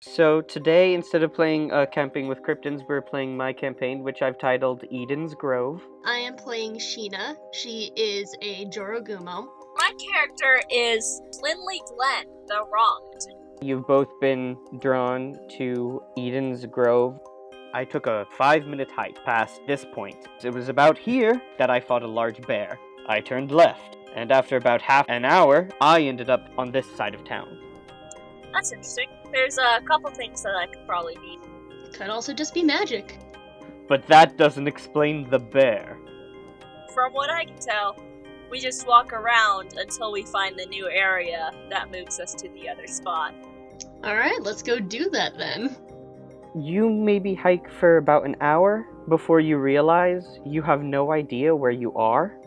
So today, instead of playing Camping with Kryptons, we're playing my campaign, which I've titled Eden's Grove. I am playing Sheena. She is a Jorogumo. My character is Linley Glenn, the Wronged. You've both been drawn to Eden's Grove. I took a 5-minute hike past this point. It was about here that I fought a large bear. I turned left, and after about half an hour, I ended up on this side of town. That's interesting. There's a couple things that I could probably need. Could also just be magic. But that doesn't explain the bear. From what I can tell, we just walk around until we find the new area that moves us to the other spot. Alright, let's go do that then. You maybe hike for about an hour before you realize you have no idea where you are.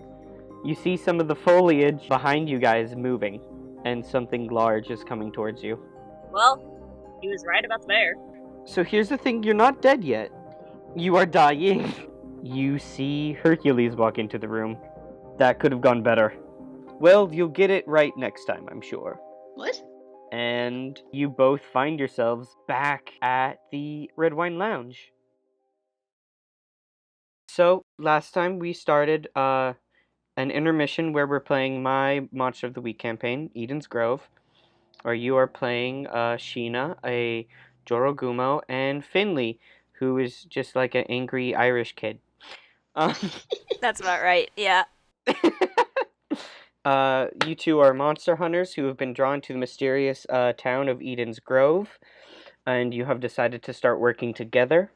You see some of the foliage behind you guys moving, and something large is coming towards you. Well, he was right about the bear. So here's the thing, you're not dead yet. You are dying. You see Hercules walk into the room. That could have gone better. Well, you'll get it right next time, I'm sure. What? And you both find yourselves back at the Red Wine Lounge. So, last time we started an intermission where we're playing my Monster of the Week campaign, Eden's Grove, where you are playing Sheena, a Jorogumo, and Finley, who is just like an angry Irish kid. That's about right, yeah. You two are monster hunters who have been drawn to the mysterious town of Eden's Grove, and you have decided to start working together.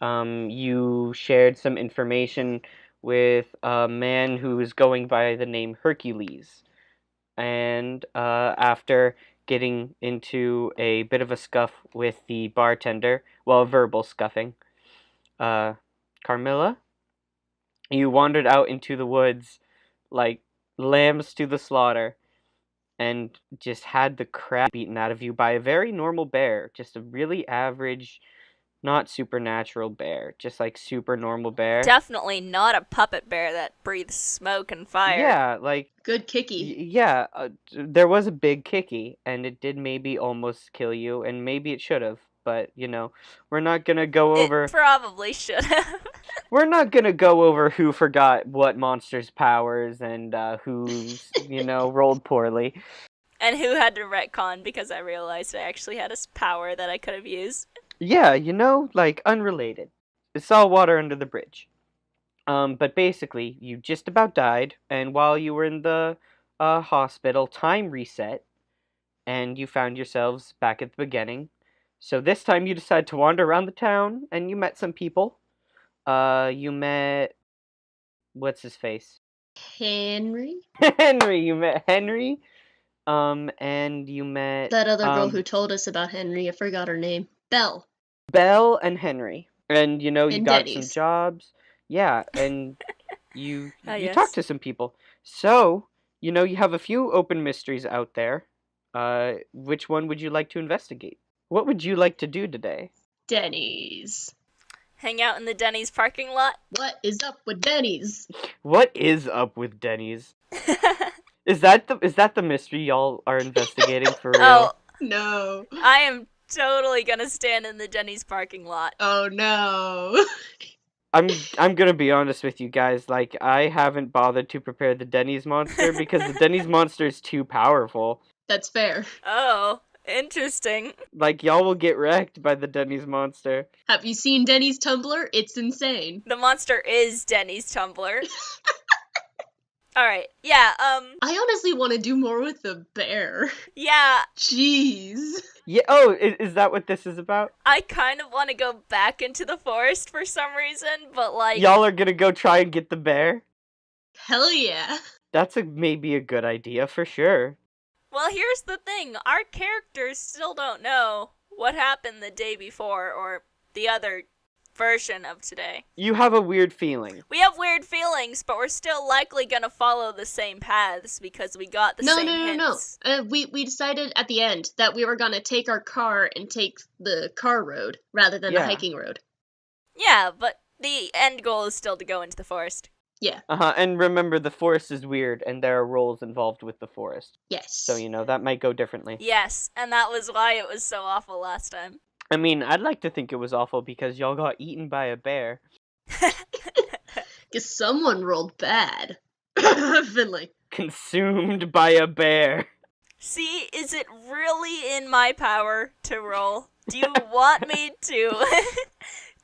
You shared some information with a man who is going by the name Hercules, and after getting into a bit of a scuff with the bartender, well, verbal scuffing, Carmilla, you wandered out into the woods like lambs to the slaughter and just had the crap beaten out of you by a very normal bear. Just a really average, not supernatural bear. Just like super normal bear. Definitely not a puppet bear that breathes smoke and fire. Yeah, like... Good Kicky. Yeah, there was a big Kicky, and it did maybe almost kill you, and maybe it should have. But, you know, we're not gonna go over... It probably should have. We're not gonna go over who forgot what monster's powers and who, rolled poorly. And who had to retcon because I realized I actually had a power that I could have used. Yeah, like, unrelated. It's all water under the bridge. But basically, you just about died, and while you were in the hospital, time reset, and you found yourselves back at the beginning. So this time you decided to wander around the town, and you met some people. You met... What's his face? Henry? Henry! You met Henry, and you met... That other girl who told us about Henry, I forgot her name. Belle. Belle and Henry. And, you And got Denny's. some jobs. Yeah, and you Yes. talked to some people. So, you have a few open mysteries out there. Which one would you like to investigate? What would you like to do today? Denny's. Hang out in the Denny's parking lot. What is up with Denny's? What is up with Denny's? Is that the mystery y'all are investigating for real? Oh, No. I am totally gonna stand in the Denny's parking lot. Oh no. I'm gonna be honest with you guys, like, I haven't bothered to prepare the Denny's monster because the Denny's monster is too powerful. That's fair. Oh, interesting. Like, y'all will get wrecked by the Denny's monster. Have you seen Denny's Tumblr? It's insane. The monster is Denny's Tumblr. Alright, yeah, I honestly want to do more with the bear. yeah, Jeez. Yeah, oh, is that what this is about? I kind of want to go back into the forest for some reason, but like... Y'all are gonna go try and get the bear? Hell yeah. That's maybe a good idea for sure. Well, here's the thing. Our characters still don't know what happened the day before, or the other version of today. You have a weird feeling. We have weird feelings, but we're still likely gonna follow the same paths because we got the same hints. No. We decided at the end that we were gonna take our car and take the car road rather than the hiking road. Yeah, but the end goal is still to go into the forest. Yeah. And remember, the forest is weird, and there are roles involved with the forest. Yes. So, that might go differently. Yes, and that was why it was so awful last time. I mean, I'd like to think it was awful because y'all got eaten by a bear. Because someone rolled bad. Finley. Consumed by a bear. See, is it really in my power to roll? Do you want me to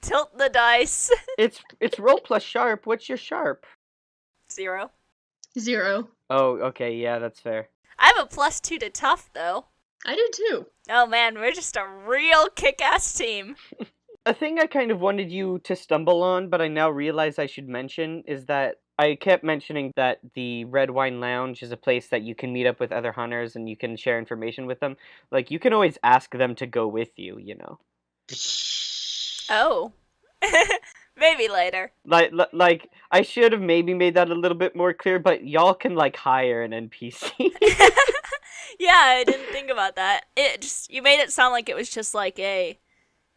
tilt the dice? It's roll plus sharp. What's your sharp? 0. 0. Oh, okay, yeah, that's fair. I have a +2 to tough, though. I do too. Oh man, we're just a real kick-ass team. A thing I kind of wanted you to stumble on, but I now realize I should mention, is that I kept mentioning that the Red Wine Lounge is a place that you can meet up with other hunters and you can share information with them. Like, you can always ask them to go with you, Oh. Maybe later. Like, I should have maybe made that a little bit more clear, but y'all can, hire an NPC. Yeah, I didn't think about that. You made it sound like it was just like a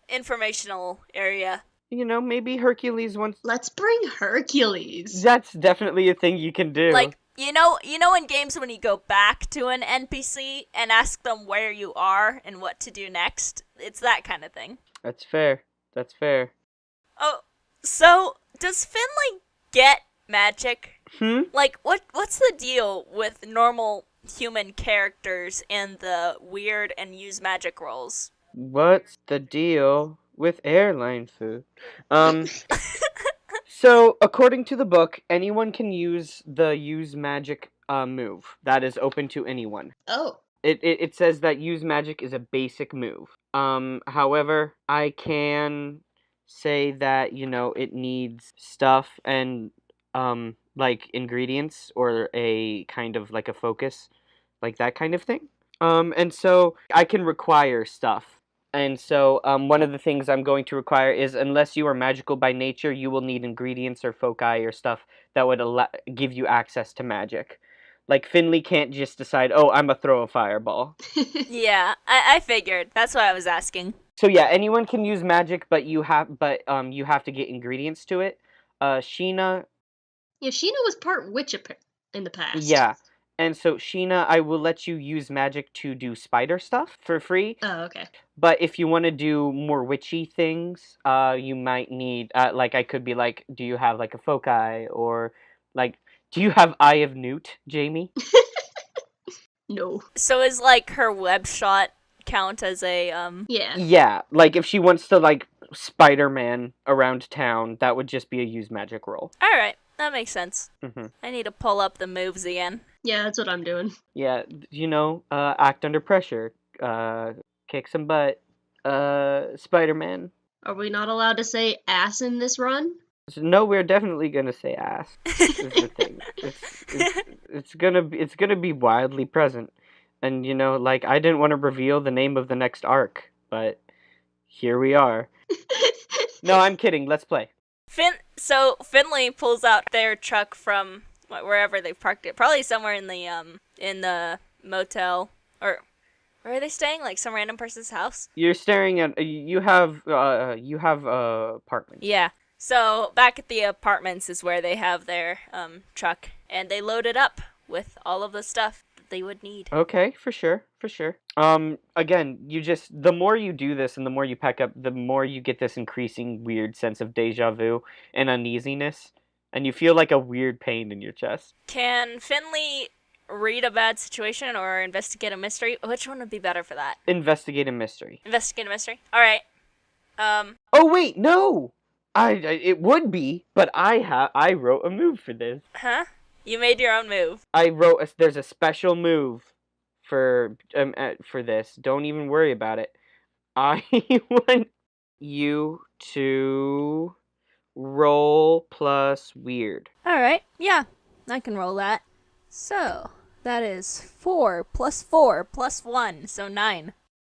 informational area. Maybe Hercules wants... Let's bring Hercules. That's definitely a thing you can do. Like, you know in games when you go back to an NPC and ask them where you are and what to do next? It's that kind of thing. That's fair. Oh, so does Finley get magic? Like, what's the deal with normal human characters in the weird and use magic roles? What's the deal with airline food? So, according to the book, anyone can use the use magic move. That is open to anyone. Oh. It says that use magic is a basic move. However, I can say that, it needs stuff and, ingredients or a kind of a focus, like that kind of thing. And so I can require stuff. And so one of the things I'm going to require is, unless you are magical by nature, you will need ingredients or foci or stuff that would give you access to magic. Like, Finley can't just decide, oh, I'm gonna throw a fireball. Yeah, I figured. That's why I was asking. So yeah, anyone can use magic, but you have to get ingredients to it. Sheena... Yeah, Sheena was part witch in the past. Yeah. And so, Sheena, I will let you use magic to do spider stuff for free. Oh, okay. But if you want to do more witchy things, you might need, I could be like, do you have, a foci? Or, do you have Eye of Newt, Jamie? No. So is, her web shot count as a, Yeah. Yeah, if she wants to, Spider-Man around town, that would just be a use magic roll. Alright, that makes sense. Mm-hmm. I need to pull up the moves again. Yeah, that's what I'm doing. Yeah, act under pressure, kick some butt, Spider-Man. Are we not allowed to say ass in this run? No, we're definitely gonna say ass. Is the thing. It's gonna be wildly present, and I didn't want to reveal the name of the next arc, but here we are. No, I'm kidding. Let's play. So Finley pulls out their truck from wherever they parked it, probably somewhere in the motel, or where are they staying? Like some random person's house. You're staring at you have apartment. Yeah. So back at the apartments is where they have their truck, and they load it up with all of the stuff that they would need. Okay, for sure. Again, the more you do this and the more you pack up, the more you get this increasing weird sense of deja vu and uneasiness, and you feel like a weird pain in your chest. Can Finley read a bad situation or investigate a mystery? Which one would be better for that? Investigate a mystery. Investigate a mystery? Alright. Oh wait, no! It would be, but I wrote a move for this. Huh? You made your own move. There's a special move for this. Don't even worry about it. I want you to roll plus weird. Alright, yeah. I can roll that. So, that is 4 plus 4 plus 1, so 9.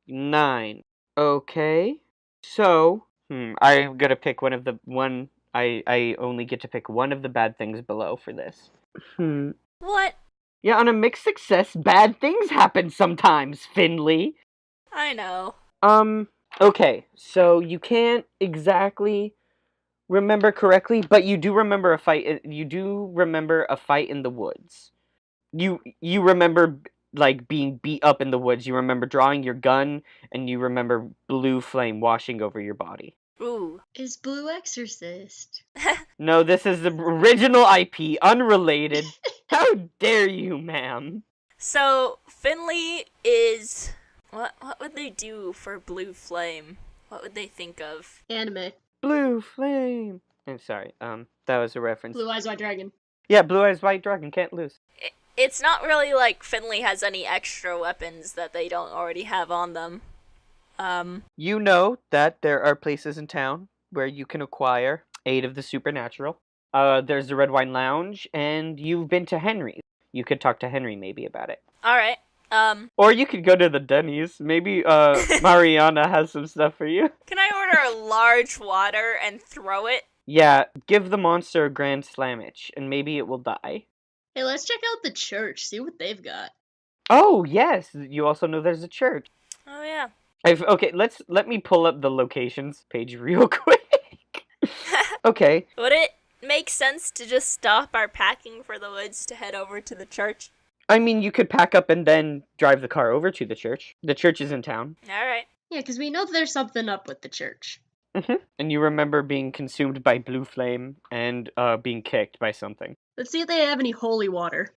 9. Okay. So, I'm gonna pick I only get to pick one of the bad things below for this. What? Yeah, on a mixed success, bad things happen sometimes, Finley. I know. Okay, so you can't exactly remember correctly, but you do remember a fight. You do remember a fight in the woods. You remember like being beat up in the woods. You remember drawing your gun, and you remember blue flame washing over your body. Ooh. Is Blue Exorcist? No, this is the original IP, unrelated. How dare you, ma'am? So Finley is what would they do for blue flame? What would they think of? Anime. Blue flame. I'm sorry. That was a reference. Blue Eyes White Dragon. Yeah, Blue Eyes White Dragon can't lose. It's not really like Finley has any extra weapons that they don't already have on them. You know that there are places in town where you can acquire aid of the supernatural. There's the Red Wine Lounge, and you've been to Henry's. You could talk to Henry maybe about it. All right. Or you could go to the Denny's. Maybe Mariana has some stuff for you. Can I order a large water and throw it? Yeah, give the monster a grand slamage, and maybe it will die. Hey, let's check out the church, see what they've got. Oh, yes. You also know there's a church. Oh yeah. Okay, let me pull up the locations page real quick. Okay. Would it make sense to just stop our packing for the woods to head over to the church? I mean, you could pack up and then drive the car over to the church. The church is in town. All right. Yeah, because we know there's something up with the church. And you remember being consumed by blue flame and being kicked by something. Let's see if they have any holy water.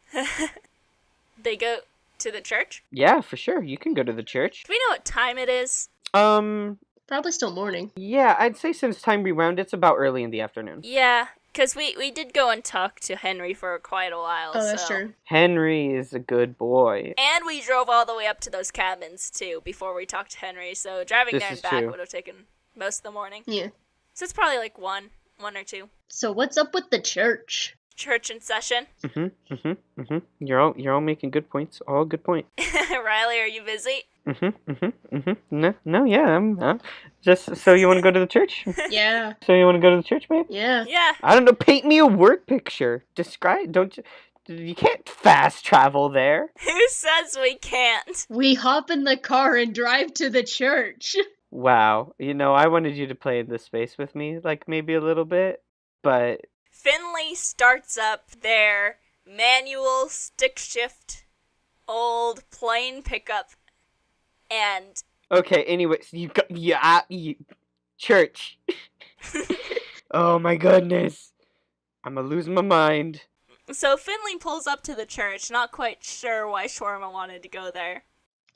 They go to the church? Yeah, for sure. You can go to the church. Do we know what time it is? Probably still morning. Yeah, I'd say since time rewound, it's about early in the afternoon. Yeah, because we did go and talk to Henry for quite a while. Oh, that's true. Henry is a good boy. And we drove all the way up to those cabins, too, before we talked to Henry, so driving there and back would have taken most of the morning. Yeah. So it's probably like one or two. So what's up with the church? Church in session. You're all making good points. All good points. Riley, are you busy? No, yeah, I'm just, so you want to go to the church? Yeah. So you want to go to the church, babe? Yeah. Yeah. I don't know, paint me a word picture. Describe, you can't fast travel there. Who says we can't? We hop in the car and drive to the church. Wow, I wanted you to play in this space with me, like, maybe a little bit, but... Finley starts up their manual stick shift old plane pickup and... Okay, anyways, church. Oh my goodness. I'm gonna lose my mind. So Finley pulls up to the church, not quite sure why Shawarma wanted to go there.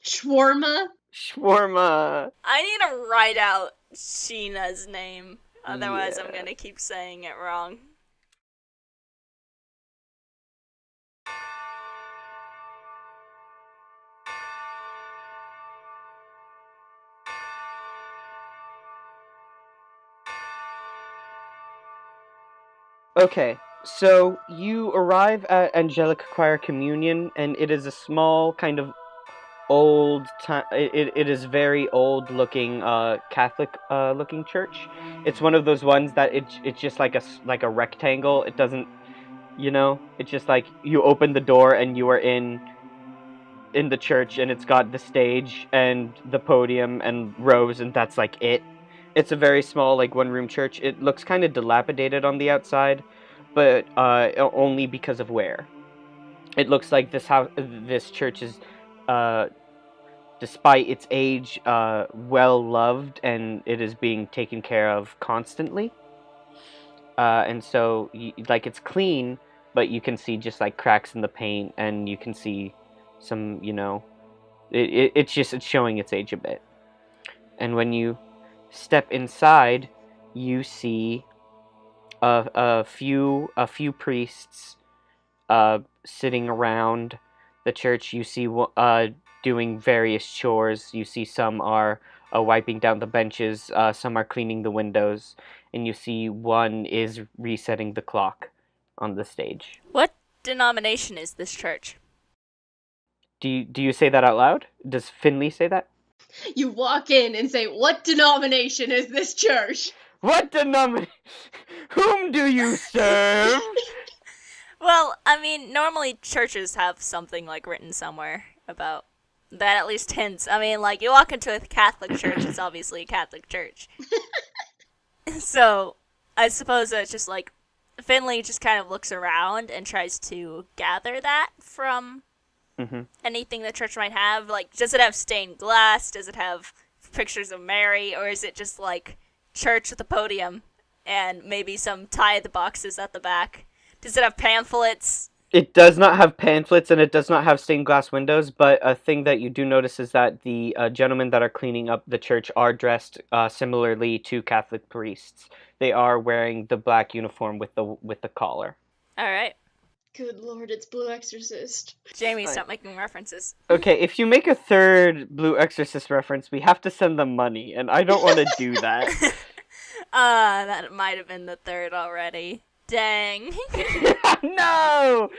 Shawarma? Shawarma. I need to write out Sheena's name, otherwise I'm gonna keep saying it wrong. Okay, so you arrive at Angelic Choir Communion, and it is a small kind of old time. It is very old looking Catholic looking church. It's one of those ones that it's just like a rectangle. It doesn't, it's just like you open the door and you are in the church, and it's got the stage and the podium and rows, and that's like it. It's a very small, like, one-room church. It looks kind of dilapidated on the outside, but only because of where. It looks like this church is, despite its age, well-loved, and it is being taken care of constantly. And so, it's clean, but you can see just, like, cracks in the paint, and you can see some, it's showing its age a bit. And when you step inside, you see a few priests sitting around the church. You see doing various chores. You see some are wiping down the benches, some are cleaning the windows, and you see one is resetting the clock on the stage. What denomination is this church? Do you say that out loud? Does Finley say that? You walk in and say, "What denomination is this church?" What denomination? Whom do you serve? Well, I mean, normally churches have something, like, written somewhere about that at least hints. I mean, like, you walk into a Catholic church, it's obviously a Catholic church. So, I suppose it's just like Finley just kind of looks around and tries to gather that from anything the church might have. Like, does it have stained glass? Does it have pictures of Mary? Or is it just like church with a podium and maybe some tithe boxes at the back? Does it have pamphlets? It does not have pamphlets and it does not have stained glass windows, but a thing that you do notice is that the gentlemen that are cleaning up the church are dressed similarly to Catholic priests. They are wearing the black uniform with the collar. All right. Good lord, it's Blue Exorcist. Jamie, stop making references. Okay, if you make a third Blue Exorcist reference, we have to send them money, and I don't want to do that. That might have been the third already. Dang. No!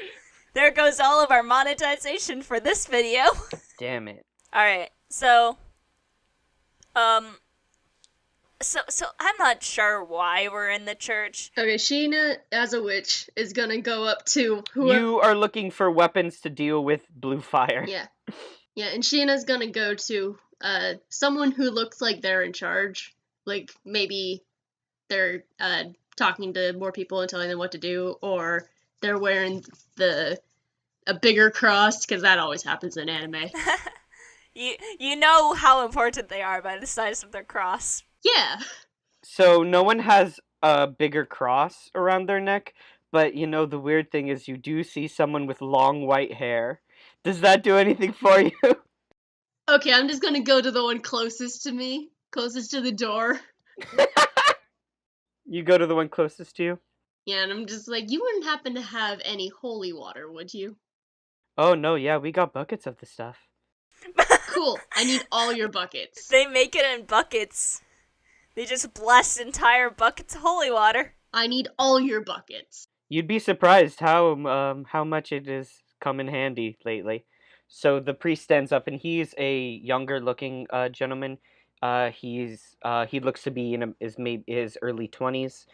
There goes all of our monetization for this video. Damn it. Alright, so I'm not sure why we're in the church. Okay, Sheena, as a witch, is gonna go up to whoever... You are looking for weapons to deal with blue fire. Yeah. Yeah, and Sheena's gonna go to someone who looks like they're in charge. Like, maybe they're talking to more people and telling them what to do, or they're wearing a bigger cross, because that always happens in anime. You know how important they are by the size of their cross. Yeah. So no one has a bigger cross around their neck, but you know the weird thing is you do see someone with long white hair. Does that do anything for you? Okay, I'm just gonna go to the one closest to me, closest to the door. You go to the one closest to you? Yeah, and I'm just like, you wouldn't happen to have any holy water, would you? Oh no, yeah, we got buckets of the stuff. Cool, I need all your buckets. They make it in buckets. They just bless entire buckets of holy water. I need all your buckets. You'd be surprised how much it has come in handy lately. So the priest stands up, and he's a younger looking gentleman. He looks to be in his early 20s.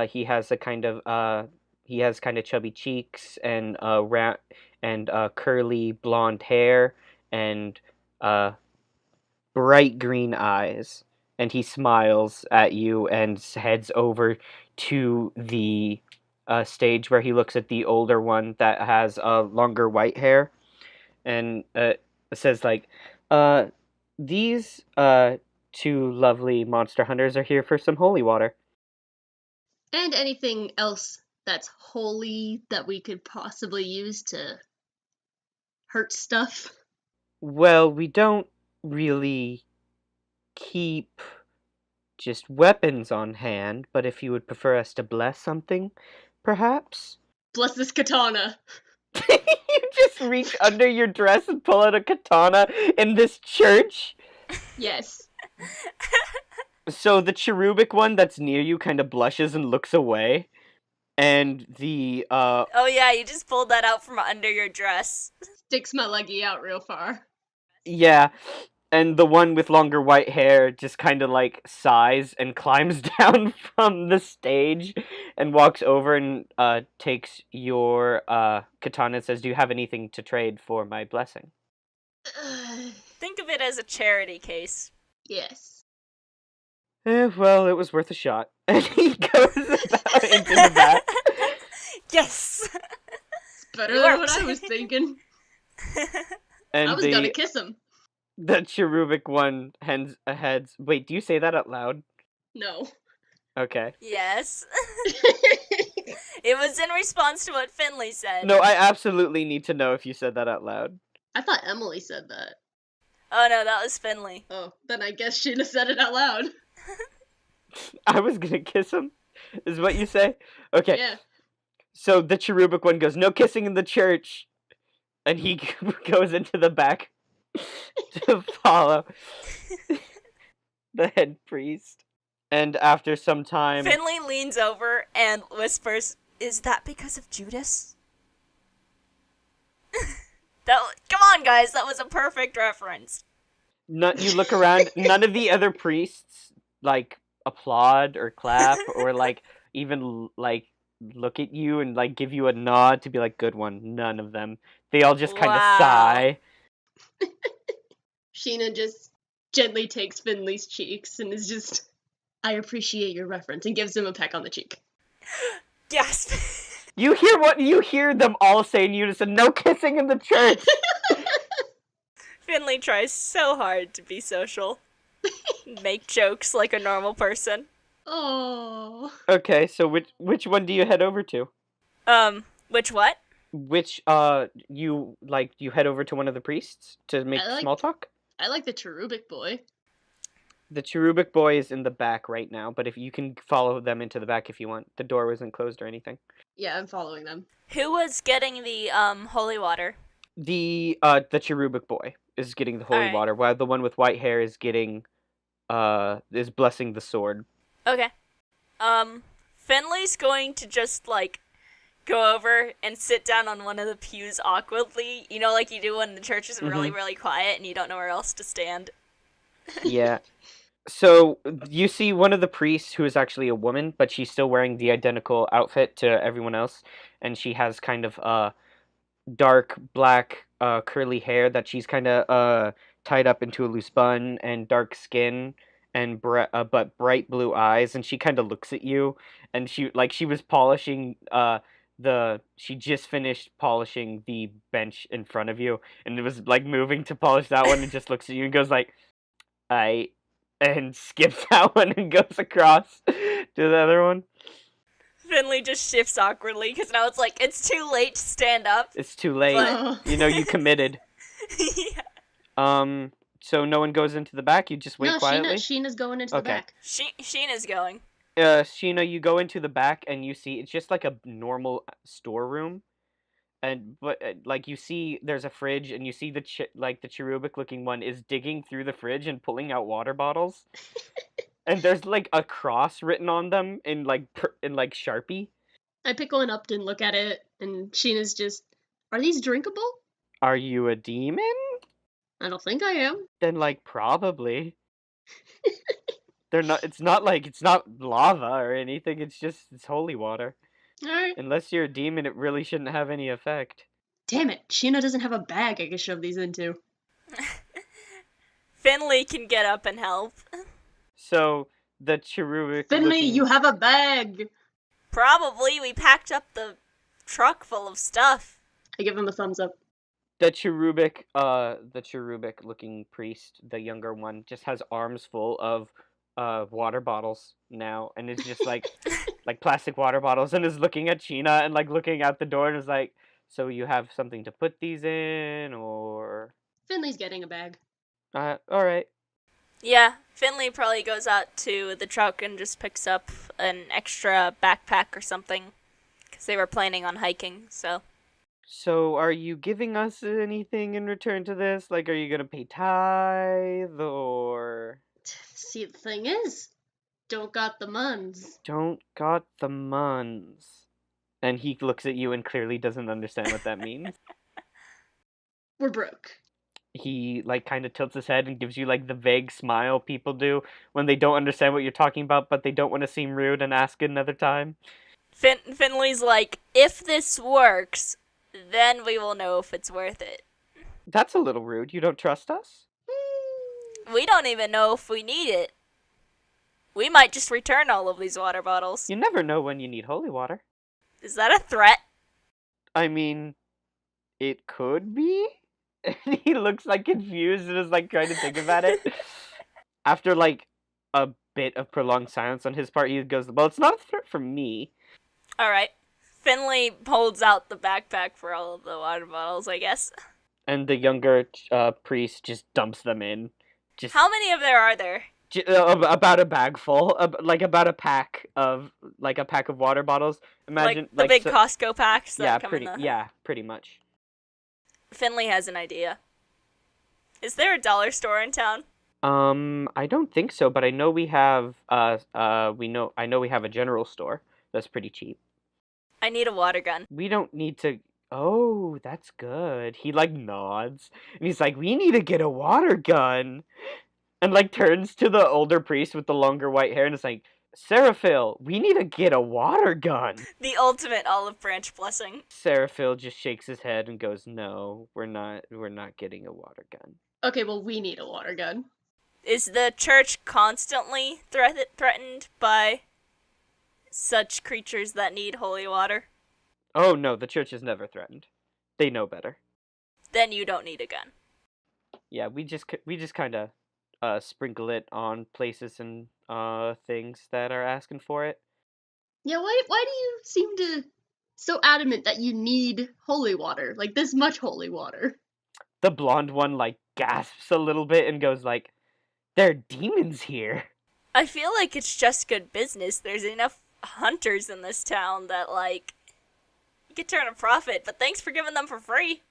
He has kind of chubby cheeks and curly blonde hair and bright green eyes. And he smiles at you and heads over to the stage where he looks at the older one that has longer white hair, and says like, "These two lovely monster hunters are here for some holy water." And anything else that's holy that we could possibly use to hurt stuff. Well, we don't really keep just weapons on hand, but if you would prefer us to bless something, perhaps? Bless this katana. You just reach under your dress and pull out a katana in this church? Yes. So the cherubic one that's near you kind of blushes and looks away. And the, Oh yeah, you just pulled that out from under your dress. Sticks my leggy out real far. yeah, and the one with longer white hair just kind of like sighs and climbs down from the stage and walks over and takes your katana and says, "Do you have anything to trade for my blessing?" Think of it as a charity case. Yes. Well, it was worth a shot. And he goes about into the back. Yes! It's better It than worked. what I was thinking. And I was gonna kiss him. the cherubic one heads. Wait, do you say that out loud? No. Okay. Yes. It was in response to what Finley said. No, I absolutely need to know if you said that out loud. I thought Emily said that. Oh no, that was Finley. Oh, then I guess Sheena said it out loud. I was gonna kiss him, is what you say? Okay. Yeah. So the cherubic one goes, "No kissing in the church," and he goes into the back to follow the head priest. And after some time, Finley leans over and whispers, "Is that because of Judas?" Come on, guys, that was a perfect reference. you look around. None of the other priests like applaud or clap or like even like look at you and like give you a nod to be like, "Good one." None of them. They all just kind of Wow. sigh. Sheena just gently takes Finley's cheeks and is just, I appreciate your reference, and gives him a peck on the cheek. Gasp. You hear them all say in unison, "No kissing in the church!" Finley tries so hard to be social. Make jokes like a normal person. Oh. Okay, so which one do you head over to? Which what? Which, you head over to one of the priests to make small talk? I like the cherubic boy. The cherubic boy is in the back right now, but if you can follow them into the back if you want. The door wasn't closed or anything. Yeah, I'm following them. Who was getting the, holy water? The cherubic boy is getting the holy Alright. water, while the one with white hair is getting, is blessing the sword. Okay. Finley's going to just, go over and sit down on one of the pews awkwardly. You know, like you do when the church is really, really quiet and you don't know where else to stand. Yeah. So, you see one of the priests who is actually a woman, but she's still wearing the identical outfit to everyone else, and she has kind of, dark, black, curly hair that she's kind of, tied up into a loose bun, and dark skin, and but bright blue eyes, and she kind of looks at you, and she was polishing, she just finished polishing the bench in front of you, and it was, moving to polish that one, and just looks at you and goes and skips that one and goes across to the other one. Finley just shifts awkwardly, because now it's too late to stand up. It's too late. But... you committed. Yeah. So no one goes into the back? You just wait quietly? Sheena's going into the back. Sheena's going. Sheena, you go into the back and you see it's just like a normal storeroom. But you see there's a fridge, and you see the cherubic looking one is digging through the fridge and pulling out water bottles. And there's a cross written on them in Sharpie. I pick one up and look at it, and Sheena's just, are these drinkable? Are you a demon? I don't think I am. Then probably. They're not. It's not lava or anything. It's holy water. Alright. Unless you're a demon, it really shouldn't have any effect. Damn it, Sheena doesn't have a bag I can shove these into. Finley can get up and help. So, the cherubic... Finley, you have a bag! Probably. We packed up the truck full of stuff. I give him a thumbs up. The cherubic looking priest, the younger one, just has arms full of water bottles now, and is just like plastic water bottles, and is looking at Sheena and looking out the door, and is like, so you have something to put these in, or... Finley's getting a bag. Alright. Yeah, Finley probably goes out to the truck and just picks up an extra backpack or something, because they were planning on hiking, so... So, are you giving us anything in return to this? Are you gonna pay tithe, or... See, the thing is, don't got the muns. Don't got the muns. And he looks at you and clearly doesn't understand what that means. We're broke. He, kind of tilts his head and gives you, the vague smile people do when they don't understand what you're talking about, but they don't want to seem rude and ask another time. Finley's like, if this works, then we will know if it's worth it. That's a little rude. You don't trust us? We don't even know if we need it. We might just return all of these water bottles. You never know when you need holy water. Is that a threat? I mean, it could be. And he looks confused and is trying to think about it. After a bit of prolonged silence on his part, he goes, well, it's not a threat for me. Alright. Finley holds out the backpack for all of the water bottles, I guess. And the younger priest just dumps them in. How many of there are there? About a bag full, about a pack of water bottles. Imagine the big Costco packs. That pretty much. Finley has an idea. Is there a dollar store in town? I don't think so, but I know we have I know we have a general store that's pretty cheap. I need a water gun. We don't need to. Oh, that's good. He nods and he's like, we need to get a water gun. And turns to the older priest with the longer white hair and is like, Seraphil, we need to get a water gun. The ultimate olive branch blessing. Seraphil just shakes his head and goes, no, we're not getting a water gun. Okay, well, we need a water gun. Is the church constantly threatened by such creatures that need holy water? Oh no, the church is never threatened. They know better. Then you don't need a gun. Yeah, we just kind of sprinkle it on places and things that are asking for it. Yeah, why do you seem to so adamant that you need holy water? Like this much holy water? The blonde one like gasps a little bit and goes like, "There are demons here." I feel like it's just good business. There's enough hunters in this town that, like, you could turn a profit, but thanks for giving them for free.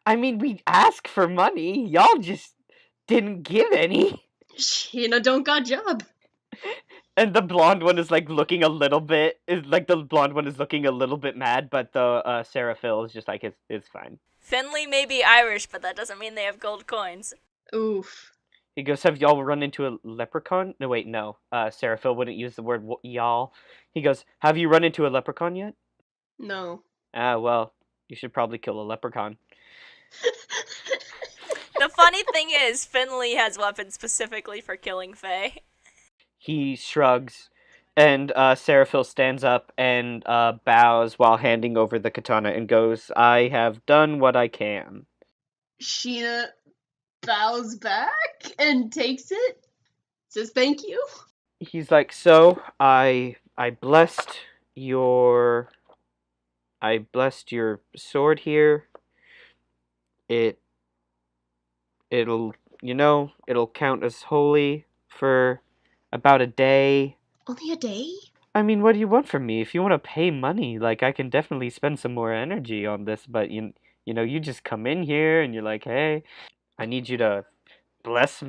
I mean, we ask for money. Y'all just didn't give any. Sheena don't got job. And the blonde one is like looking a little bit the blonde one is looking a little bit mad, but the Sarah Phil is just like it's fine. Finley may be Irish, but that doesn't mean they have gold coins. Oof. He goes, "Have y'all run into a leprechaun?" No, wait, no. Sarah Phil wouldn't use the word y'all. He goes, "Have you run into a leprechaun yet?" No. Ah, well, you should probably kill a leprechaun. The funny thing is, Finley has weapons specifically for killing Fae. He shrugs, and Sarah Phil stands up and bows while handing over the katana and goes, "I have done what I can." Sheena bows back and takes it. Says thank you. He's like, "So I blessed your sword here. It it'll it'll count as holy for about a day." Only a day? I mean, what do you want from me? If you want to pay money, like I can definitely spend some more energy on this, but you just come in here and you're like, "Hey, I need you to bless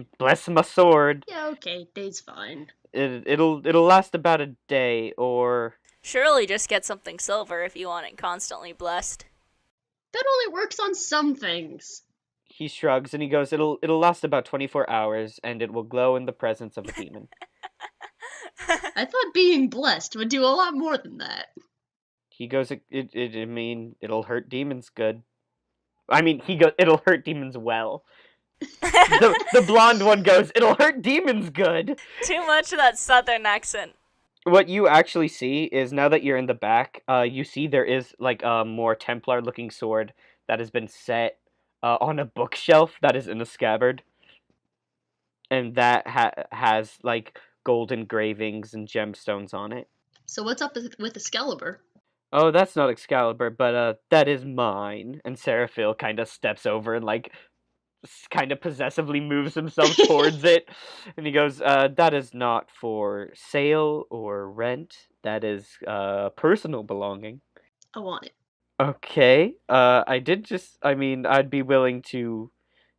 my sword." Yeah, okay, day's fine. It'll last about a day, or Surely just get something silver if you want it constantly blessed. That only works on some things. he shrugs and he goes, "It'll last about 24 hours and it will glow in the presence of a demon." I thought being blessed would do a lot more than that. He goes, I mean, it'll hurt demons good. I mean, he goes, "It'll hurt demons well." The blonde one goes, "It'll hurt demons good." Too much of that southern accent. What you actually see is, now that you're in the back, you see there is like a more Templar looking sword that has been set on a bookshelf that is in a scabbard, and that has like gold engravings and gemstones on it. So what's up with Excalibur? "Oh, that's not Excalibur, but that is mine." And Seraphil kind of steps over and like kind of possessively moves himself towards it, and he goes, "That is not for sale or rent. That is personal belonging." I want it. Okay. I mean, I'd be willing to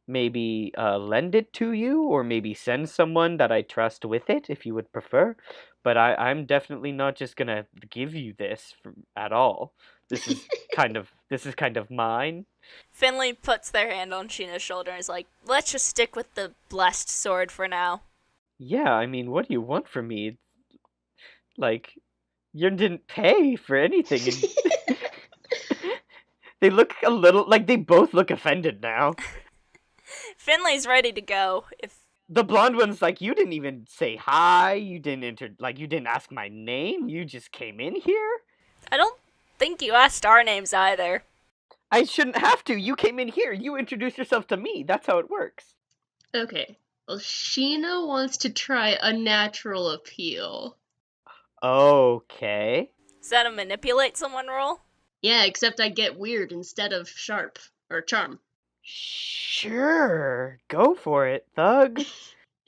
maybe lend it to you, or maybe send someone that I trust with it if you would prefer. But I'm definitely not just gonna give you this at all. This is kind of mine. Finley puts their hand on Sheena's shoulder and is like, let's just stick with the blessed sword for now. Yeah, I mean, what do you want from me? Like, you didn't pay for anything. And they look a little like they both look offended now. Finley's ready to go. If The blonde one's like, "You didn't even say hi. You didn't ask my name. You just came in here." I don't think you asked our names either. "I shouldn't have to. You came in here. You introduced yourself to me. That's how it works." Okay. Well, Sheena wants to try a natural appeal. Okay. Is that a manipulate someone roll? Yeah, except I get weird instead of sharp or charm. Sure. Go for it, thug.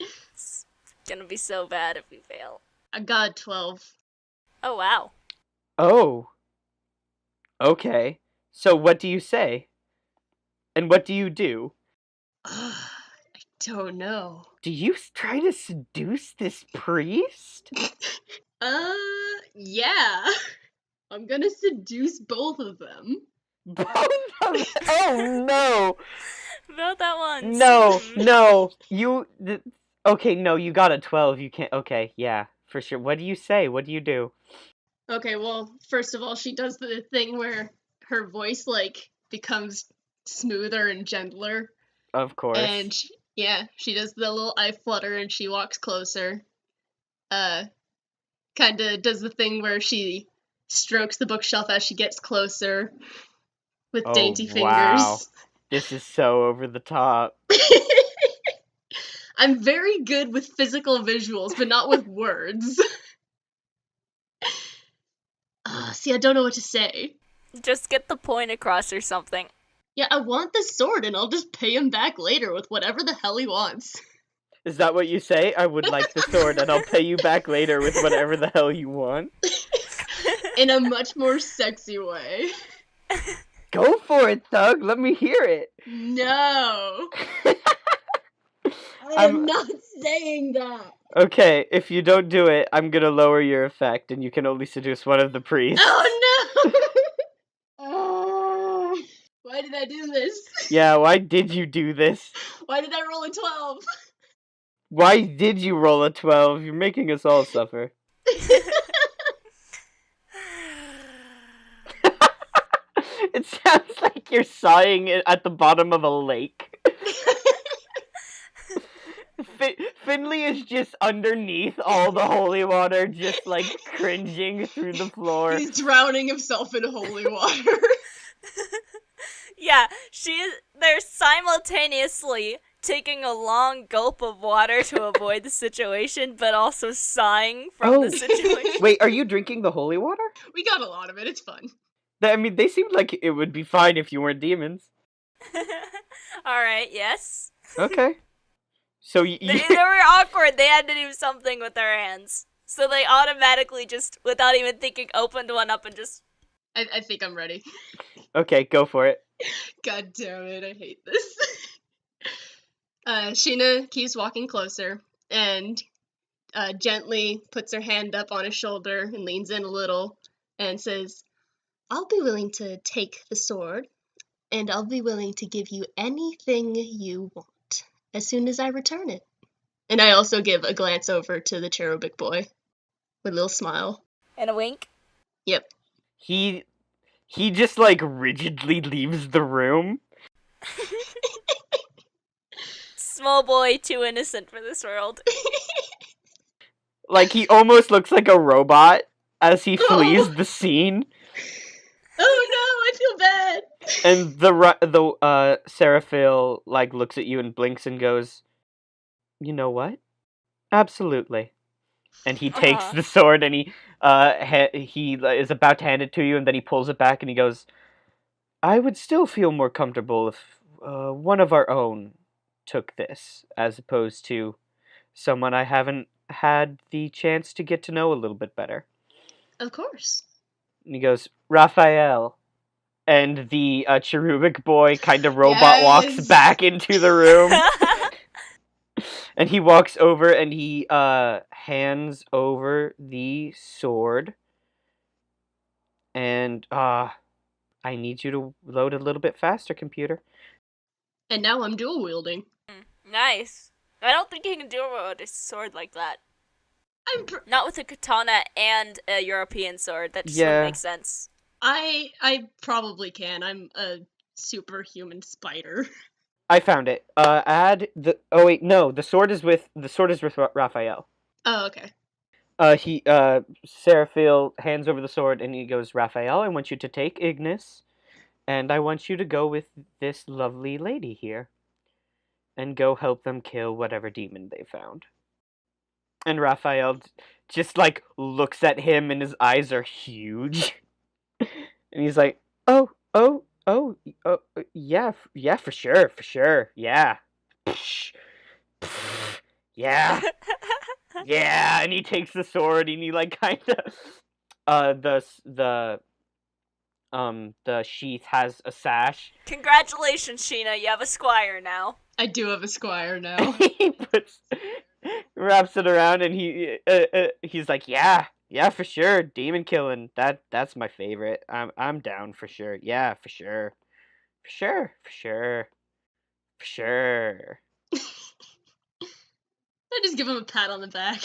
It's gonna be so bad if we fail. I got 12. Oh, wow. Oh. Okay. So what do you say? And what do you do? I don't know. Do you try to seduce this priest? Yeah. I'm gonna seduce both of them. Both of them? Oh no! Vote that once. No. Okay, no, you got a 12. You can't. Okay, yeah, for sure. What do you say? What do you do? Okay, well, first of all, she does the thing where her voice, like, becomes smoother and gentler. Of course. And Yeah, she does the little eye flutter and she walks closer. Kinda does the thing where she strokes the bookshelf as she gets closer with Oh, dainty wow. fingers. This is so over the top. I'm very good with physical visuals, but not with words. See, I don't know what to say. Just get the point across or something. Yeah, I want the sword, and I'll just pay him back later with whatever the hell he wants. Is that what you say? I would like the sword, and I'll pay you back later with whatever the hell you want. In a much more sexy way. Go for it, Thug. Let me hear it. No. I am not saying that. Okay, if you don't do it, I'm gonna lower your effect, and you can only seduce one of the priests. Oh no! Why did I do this? Yeah, why did you do this? Why did I roll a 12? Why did you roll a 12? You're making us all suffer. It sounds like you're sighing at the bottom of a lake. Finley is just underneath all the holy water, just like cringing through the floor. He's drowning himself in holy water. Yeah, they're simultaneously taking a long gulp of water to avoid the situation, but also sighing from the situation. Wait, are you drinking the holy water? We got a lot of it, it's fun. I mean, they seemed like it would be fine if you weren't demons. Alright, yes. Okay. So they were awkward. They had to do something with their hands. So they automatically just, without even thinking, opened one up and just... I think I'm ready. Okay, go for it. God damn it, I hate this. Sheena keeps walking closer and gently puts her hand up on his shoulder and leans in a little and says, I'll be willing to take the sword, and I'll be willing to give you anything you want as soon as I return it. And I also give a glance over to the cherubic boy with a little smile. And a wink? Yep. He just, like, rigidly leaves the room. Small boy, too innocent for this world. Like, he almost looks like a robot as he flees the scene. Oh no, I feel bad. And the Seraphil, like, looks at you and blinks and goes, you know what? Absolutely. And he takes the sword and he is about to hand it to you, and then he pulls it back and he goes, I would still feel more comfortable if one of our own took this, as opposed to someone I haven't had the chance to get to know a little bit better. Of course. And he goes, Raphael. And the cherubic boy kind of robot walks back into the room. And he walks over and he hands over the sword. And I need you to load a little bit faster, computer. And now I'm dual wielding. Nice. I don't think you can do it with a sword like that. Not with a katana and a European sword. That just wouldn't make sense. I probably can. I'm a superhuman spider. I found it. Add the. Oh wait, no. The sword is with Raphael. Oh, okay. Seraphil hands over the sword and he goes, Raphael, I want you to take Ignis, and I want you to go with this lovely lady here, and go help them kill whatever demon they found. And Raphael just like looks at him and his eyes are huge. And he's like, oh, yeah, for sure, yeah. Yeah. Yeah, and he takes the sword and he like kind of the sheath has a sash. Congratulations, Sheena, you have a squire now. I do have a squire now. He wraps it around and he's like, yeah, for sure, demon killing. That's my favorite. I'm down for sure. Yeah, for sure. I just give him a pat on the back.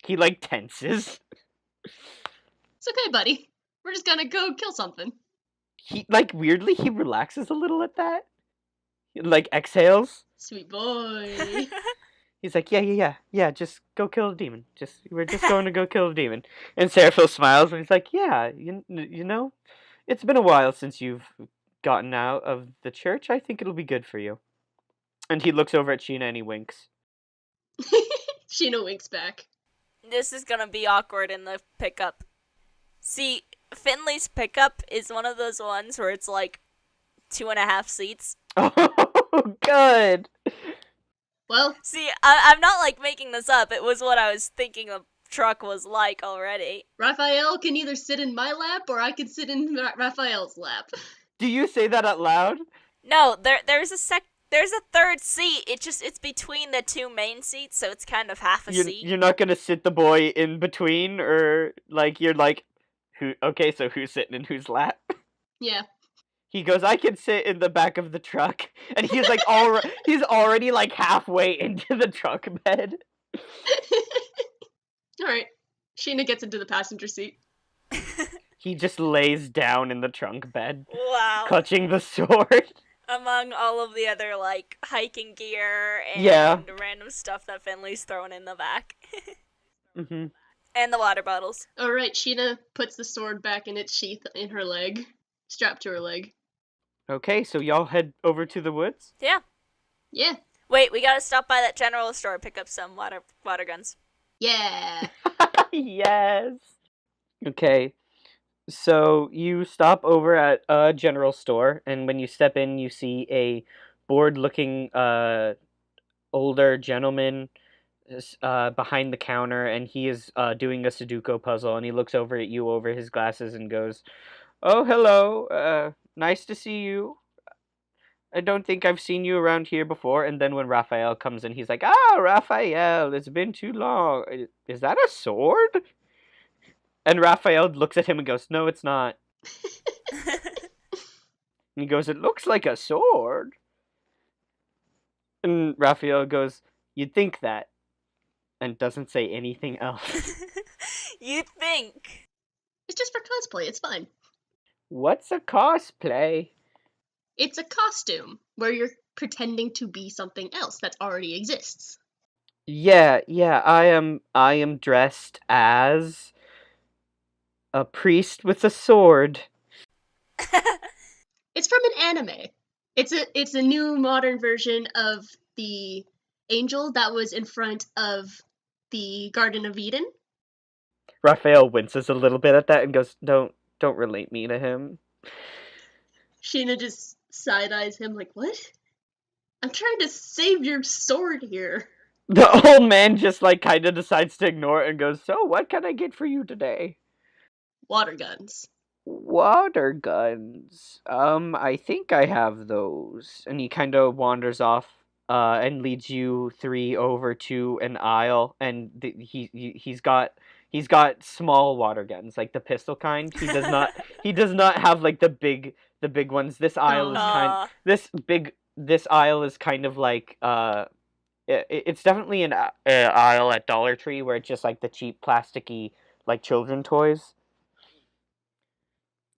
He like tenses. It's okay, buddy. We're just gonna go kill something. He like weirdly he relaxes a little at that. Like exhales. Sweet boy. He's like, yeah, just go kill the demon. We're just going to go kill the demon. And Seraphil smiles and he's like, yeah, you know, it's been a while since you've gotten out of the church. I think it'll be good for you. And he looks over at Sheena and he winks. Sheena winks back. This is gonna be awkward in the pickup. See, Finley's pickup is one of those ones where it's like 2.5 seats. Oh, good. Well, see, I'm not like making this up. It was what I was thinking the truck was like already. Raphael can either sit in my lap or I can sit in Raphael's lap. Do you say that out loud? No, there's a third seat. It's between the two main seats, so it's kind of half a seat. You're not gonna sit the boy in between, or like you're like, who? Okay, so who's sitting in whose lap? Yeah. He goes, I can sit in the back of the truck, and he's like, he's already like halfway into the truck bed. All right. Sheena gets into the passenger seat. He just lays down in the trunk bed, wow, clutching the sword. Among all of the other like hiking gear and random stuff that Finley's throwing in the back. Mm-hmm. And the water bottles. All right. Sheena puts the sword back in its sheath in her leg, strapped to her leg. Okay, so y'all head over to the woods? Yeah. Yeah. Wait, we gotta stop by that general store, pick up some water guns. Yeah. Yes. Okay, so you stop over at a general store, and when you step in, you see a bored-looking older gentleman behind the counter, and he is doing a Sudoku puzzle, and he looks over at you over his glasses and goes, "Oh, hello. Nice to see you. I don't think I've seen you around here before." And then when Raphael comes in, he's like, "Ah, Raphael, it's been too long. Is that a sword?" And Raphael looks at him and goes, "No, it's not." And he goes, "It looks like a sword." And Raphael goes, "You'd think that." And doesn't say anything else. You think. It's just for cosplay. It's fine. What's a cosplay? It's a costume where you're pretending to be something else that already exists. Yeah, I am dressed as a priest with a sword. It's from an anime. It's a new modern version of the angel that was in front of the Garden of Eden. Raphael winces a little bit at that and goes, Don't relate me to him." Sheena just side-eyes him like, what? I'm trying to save your sword here. The old man just like kind of decides to ignore it and goes, "So what can I get for you today?" Water guns. Water guns. I think I have those. And he kind of wanders off and leads you three over to an aisle, and he's got small water guns, like the pistol kind. He does not have like the big ones. This aisle this aisle is kind of like it's definitely an aisle at Dollar Tree where it's just like the cheap plasticky like children toys.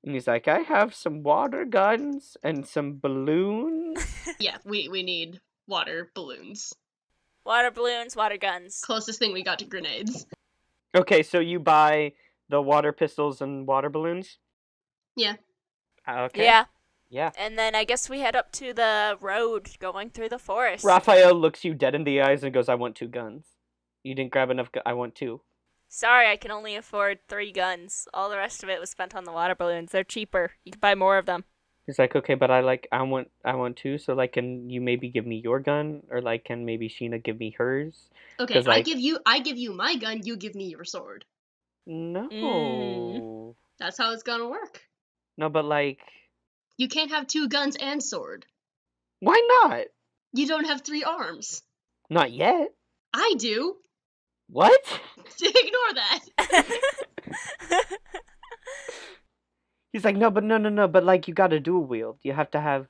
And he's like, "I have some water guns and some balloons." Yeah, we need water balloons. Water balloons, water guns. Closest thing we got to grenades. Okay, so you buy the water pistols and water balloons? Yeah. Okay. Yeah. And then I guess we head up to the road going through the forest. Raphael looks you dead in the eyes and goes, "I want 2 guns. You didn't grab enough. I want 2. Sorry, I can only afford 3 guns. All the rest of it was spent on the water balloons. They're cheaper. You can buy more of them. He's like, "Okay, but I want 2. So like, can you maybe give me your gun, or like, can maybe Sheena give me hers?" Okay, like, I give you my gun. You give me your sword. No. That's how it's gonna work. No, but like, you can't have 2 guns and sword. Why not? You don't have 3 arms. Not yet. I do. What? Ignore that. He's like, no, but like, you gotta dual wield. You have to have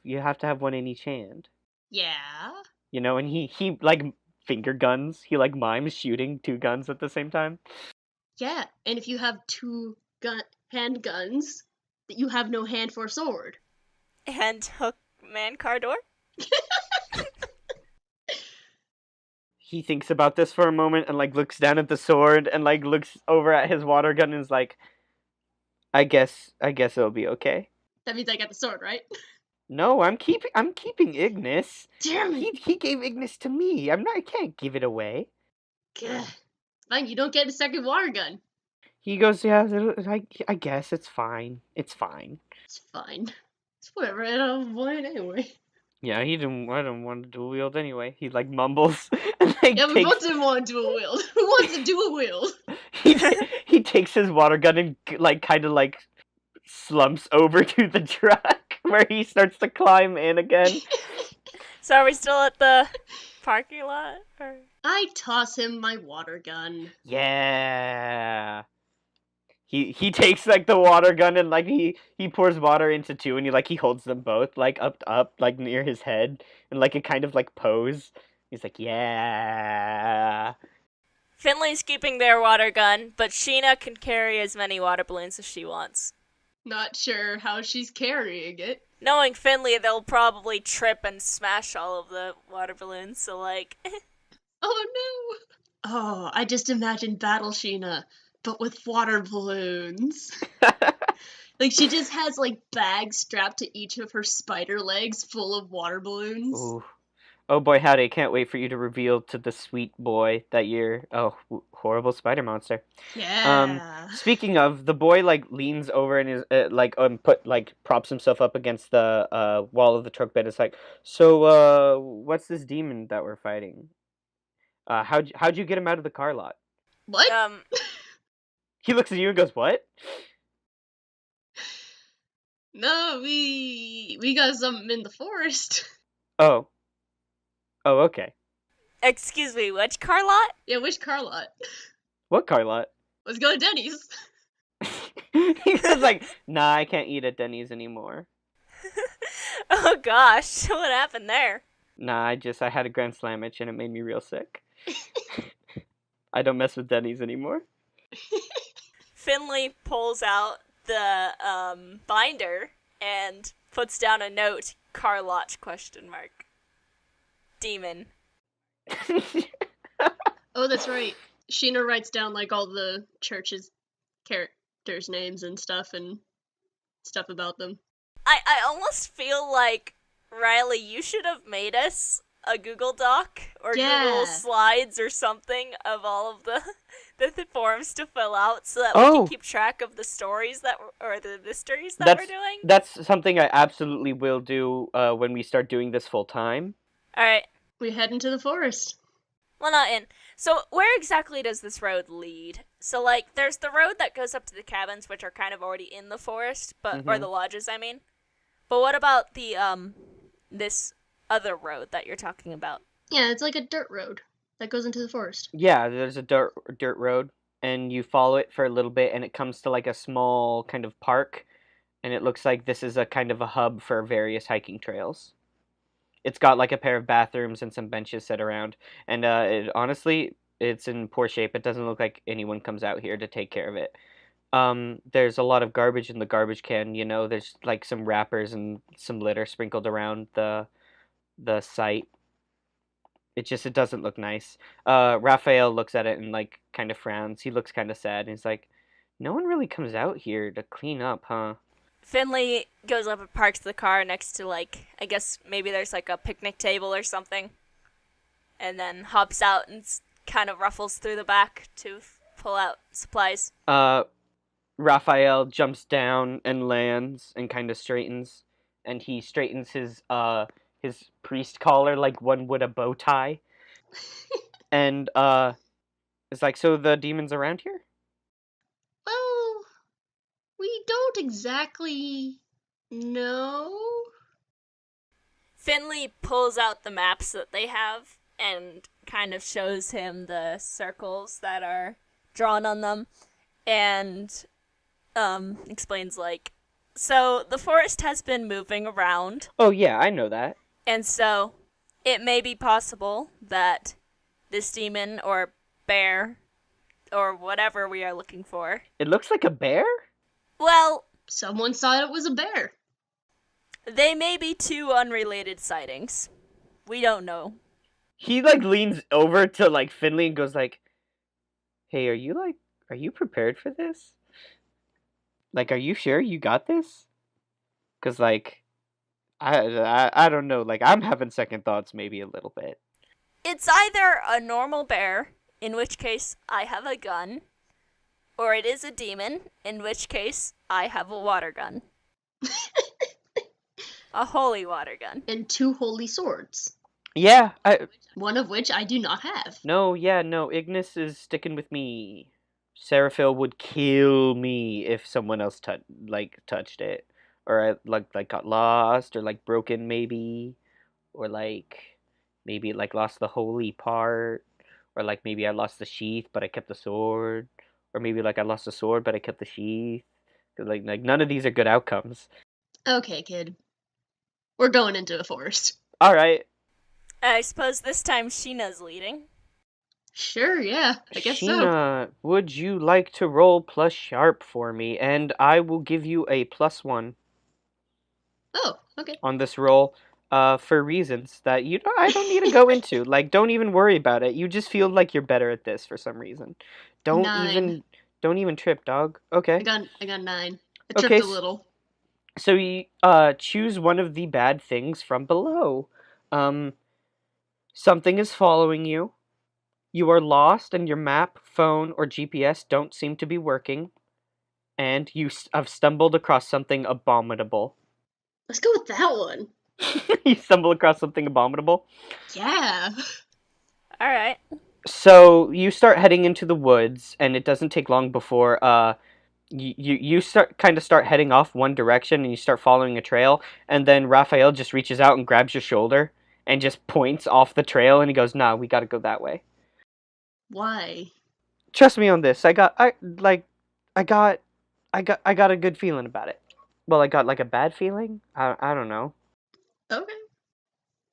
one in each hand. Yeah. You know, and he like finger guns. He like mimes shooting 2 guns at the same time. Yeah, and if you have 2 handguns, you have no hand for sword. And hook man car door? He thinks about this for a moment and like looks down at the sword and like looks over at his water gun and is like, I guess it'll be okay. That means I got the sword, right? No, I'm keeping Ignis. Damn it! He gave Ignis to me. I can't give it away. Gah. Fine, you don't get a second water gun. He goes, yeah, I guess it's fine. It's fine. It's fine. It's whatever. I don't want it anyway. Yeah, I didn't want to dual wield anyway. He like mumbles and like Yeah, we both didn't want to dual wield. Who wants to dual wield? he takes his water gun and like kind of like slumps over to the truck where he starts to climb in again. So are we still at the parking lot? Or... I toss him my water gun. Yeah. He takes like the water gun and like he pours water into two and he holds them both like up like near his head and like a kind of like pose. He's like, yeah. Finley's keeping their water gun, but Sheena can carry as many water balloons as she wants. Not sure how she's carrying it. Knowing Finley, they'll probably trip and smash all of the water balloons, so like... Oh no! Oh, I just imagined Battle Sheena, but with water balloons. Like, she just has, like, bags strapped to each of her spider legs full of water balloons. Ooh. Oh boy, howdy, can't wait for you to reveal to the sweet boy that you're, horrible spider monster. Yeah. Speaking of, the boy, like, leans over and is, props himself up against the, wall of the truck bed. It's like, so, what's this demon that we're fighting? How'd you get him out of the car lot? What? He looks at you and goes, what? No, we got something in the forest. Oh, okay. Excuse me, which car lot? Yeah, which car lot? What car lot? Let's go to Denny's. He was like, nah, I can't eat at Denny's anymore. Oh gosh, what happened there? Nah, I had a Grand Slamwich and it made me real sick. I don't mess with Denny's anymore. Finley pulls out the binder and puts down a note, car lot, ? Demon. Oh, that's right. Sheena writes down, like, all the church's characters' names and stuff about them. I almost feel like, Riley, you should have made us a Google Doc or Google Slides or something of all of the forms to fill out so that we can keep track of the stories or the mysteries that we're doing. That's something I absolutely will do when we start doing this full time. Alright. We head into the forest. Well, not in. So, where exactly does this road lead? So, like, there's the road that goes up to the cabins, which are kind of already in the forest, or the lodges, I mean. But what about the, this other road that you're talking about? Yeah, it's like a dirt road that goes into the forest. Yeah, there's a dirt road, and you follow it for a little bit, and it comes to, like, a small kind of park, and it looks like this is a kind of a hub for various hiking trails. It's got like a pair of bathrooms and some benches set around, and honestly, it's in poor shape. It doesn't look like anyone comes out here to take care of it. There's a lot of garbage in the garbage can. There's like some wrappers and some litter sprinkled around the site. It doesn't look nice. Raphael looks at it and like kind of frowns. He looks kind of sad. And he's like, "No one really comes out here to clean up, huh?" Finley goes up and parks the car next to, like, I guess maybe there's, like, a picnic table or something. And then hops out and kind of ruffles through the back to pull out supplies. Raphael jumps down and lands and kind of straightens. And he straightens his priest collar like one would a bow tie. And, it's like, so the demon's around here? Well, we don't exactly know. Finley pulls out the maps that they have and kind of shows him the circles that are drawn on them and explains, like, so the forest has been moving around. Oh, yeah, I know that. And so it may be possible that this demon or bear or whatever we are looking for. It looks like a bear? Well, someone thought it was a bear. They may be two unrelated sightings. We don't know. he like leans over to like Finley and goes like, "Hey, are you prepared for this? Like, are you sure you got this? Cause like, I don't know. Like, I'm having second thoughts, maybe a little bit." It's either a normal bear, in which case I have a gun, or it is a demon, in which case I have a water gun. A holy water gun. And 2 holy swords. Yeah, One of which I do not have. no, Ignis is sticking with me. Seraphil would kill me if someone else touched it, or I like got lost, or like broken maybe, or like maybe like lost the holy part, or like maybe I lost the sheath but I kept the sword, or maybe like I lost the sword but I kept the sheath. Like none of these are good outcomes. Okay, kid. We're going into a forest. All right. I suppose this time Sheena's leading. Sure, yeah. I guess so. Sheena, would you like to roll plus sharp for me? And I will give you a +1 Oh, okay. on this roll, for reasons that I don't need to go into. Like, don't even worry about it. You just feel like you're better at this for some reason. Don't 9. even trip, dog. Okay. I got 9. I Okay. tripped a little. So you choose one of the bad things from below. Something is following you. You are lost, and your map, phone, or GPS don't seem to be working. And you have stumbled across something abominable. Let's go with that one. You stumble across something abominable? Yeah. Alright. So you start heading into the woods, and it doesn't take long before you start heading off one direction, and you start following a trail, and then Raphael just reaches out and grabs your shoulder and just points off the trail, and he goes, "Nah, we got to go that way." Why? Trust me on this. I got a good feeling about it. Well, I got like a bad feeling. I don't know. Okay.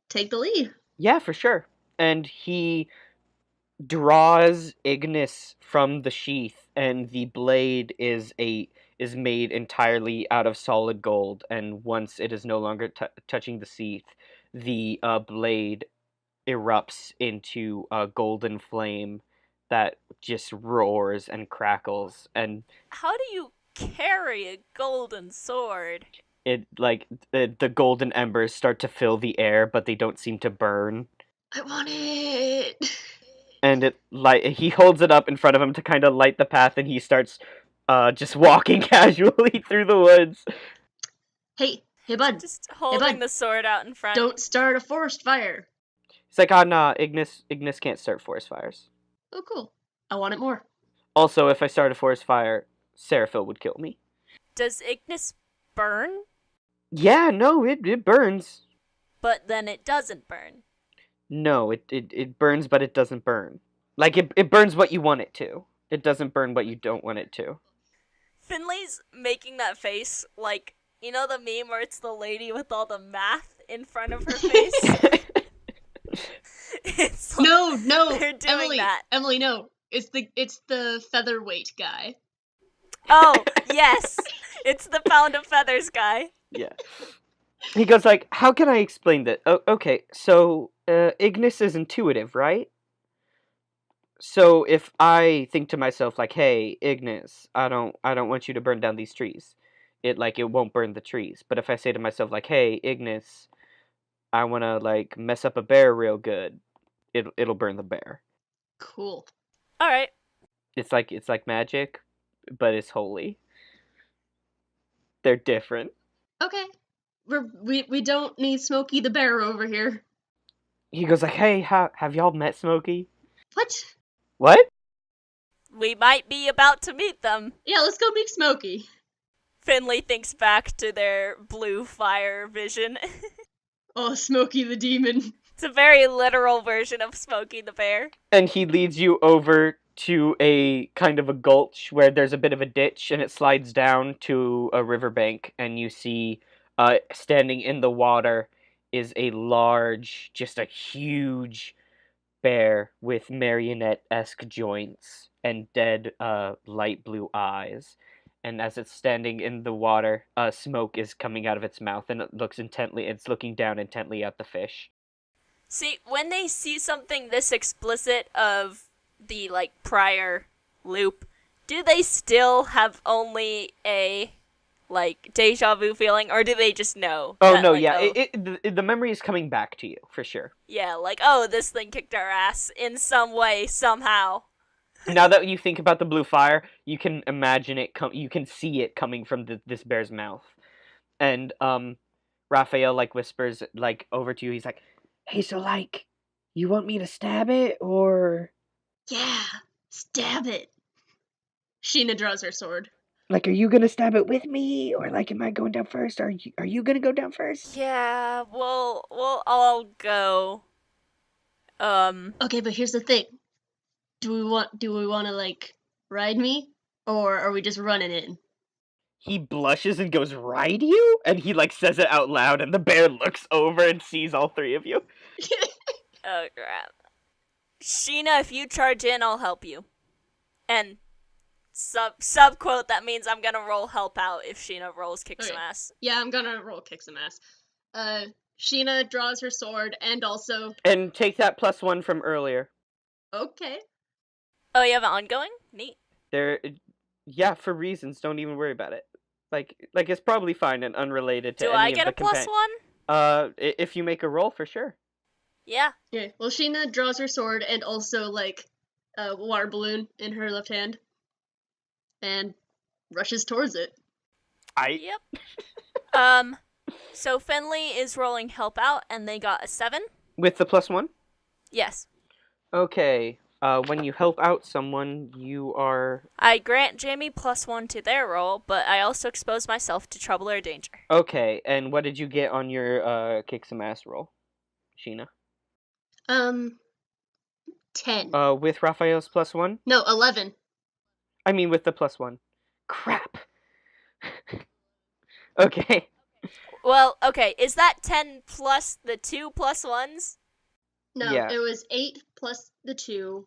Take the lead. Yeah, for sure. And he draws Ignis from the sheath, and the blade is made entirely out of solid gold. And once it is no longer touching the sheath, the blade erupts into a golden flame that just roars and crackles, and How do you carry a golden sword? it like the golden embers start to fill the air, but they don't seem to burn. I want it. And he holds it up in front of him to kind of light the path, and he starts just walking casually through the woods. Hey, bud. Just holding the sword out in front. Don't start a forest fire. It's like, "Oh, nah, Ignis can't start forest fires." Oh, cool. I want it more. Also, if I start a forest fire, Seraphil would kill me. Does Ignis burn? Yeah, no, it burns. But then it doesn't burn. No, it burns, but it doesn't burn. Like, it burns what you want it to. It doesn't burn what you don't want it to. Finley's making that face like, you know the meme where it's the lady with all the math in front of her face? It's like, No, they're doing Emily, that. Emily, no. It's the featherweight guy. Oh, yes. It's the pound of feathers guy. Yeah. He goes like, "How can I explain that? Oh, okay, so Ignis is intuitive, right? So if I think to myself like, hey, Ignis, I don't want you to burn down these trees. It won't burn the trees. But if I say to myself like, hey, Ignis, I want to like mess up a bear real good, it'll burn the bear." Cool. All right. It's like magic, but it's holy. They're different. Okay. We don't need Smokey the Bear over here. He goes like, "Hey, have y'all met Smokey?" What? What? We might be about to meet them. Yeah, let's go meet Smokey. Finley thinks back to their blue fire vision. Oh, Smokey the Demon. It's a very literal version of Smokey the Bear. And he leads you over to a kind of a gulch where there's a bit of a ditch, and it slides down to a riverbank, and you see standing in the water is a large, just a huge bear with marionette-esque joints and dead light blue eyes. And as it's standing in the water, smoke is coming out of its mouth, and it's looking down intently at the fish. See, when they see something this explicit of the, like, prior loop, do they still have only a, like, deja vu feeling, or do they just know? Oh, that, no, like, yeah. oh, The memory is coming back to you, for sure. yeah, like, oh, this thing kicked our ass in some way, somehow. Now that you think about the blue fire, you can imagine it you can see it coming from this bear's mouth. And, Raphael, like, whispers, like, over to you. He's like, hey, so, like, you want me to stab it, or... Yeah, stab it. Sheena draws her sword. Like, are you gonna stab it with me, or, like, am I going down first? Are you gonna go down first? Yeah, we'll all go. Okay, but here's the thing. Do we want to, like, ride me? Or are we just running in? He blushes and goes, ride you? And he, like, says it out loud, and the bear looks over and sees all three of you. Oh, crap. Sheena, if you charge in, I'll help you. And sub quote, that means I'm gonna roll help out if Sheena rolls kick some ass. Yeah, I'm gonna roll kick some ass. Sheena draws her sword and also... And take that +1 from earlier. Okay. Oh, you have an ongoing? Neat. Yeah, for reasons. Don't even worry about it. Like it's probably fine and unrelated to Do any I of get the a +1? If you make a roll, for sure. Yeah. Yeah. Well, Sheena draws her sword and also, like, a water balloon in her left hand. And rushes towards it. Yep. So Finley is rolling help out, and they got a 7. With the +1? Yes. Okay. When you help out someone, you are... I grant Jamie +1 to their roll, but I also expose myself to trouble or danger. Okay, and what did you get on your kick some ass roll, Sheena? 10. With Raphael's +1? No, 11. I mean, with the +1. Crap. Okay. Well, okay, is that 10 plus the 2 +1s? No, Yeah. It was 8 plus the 2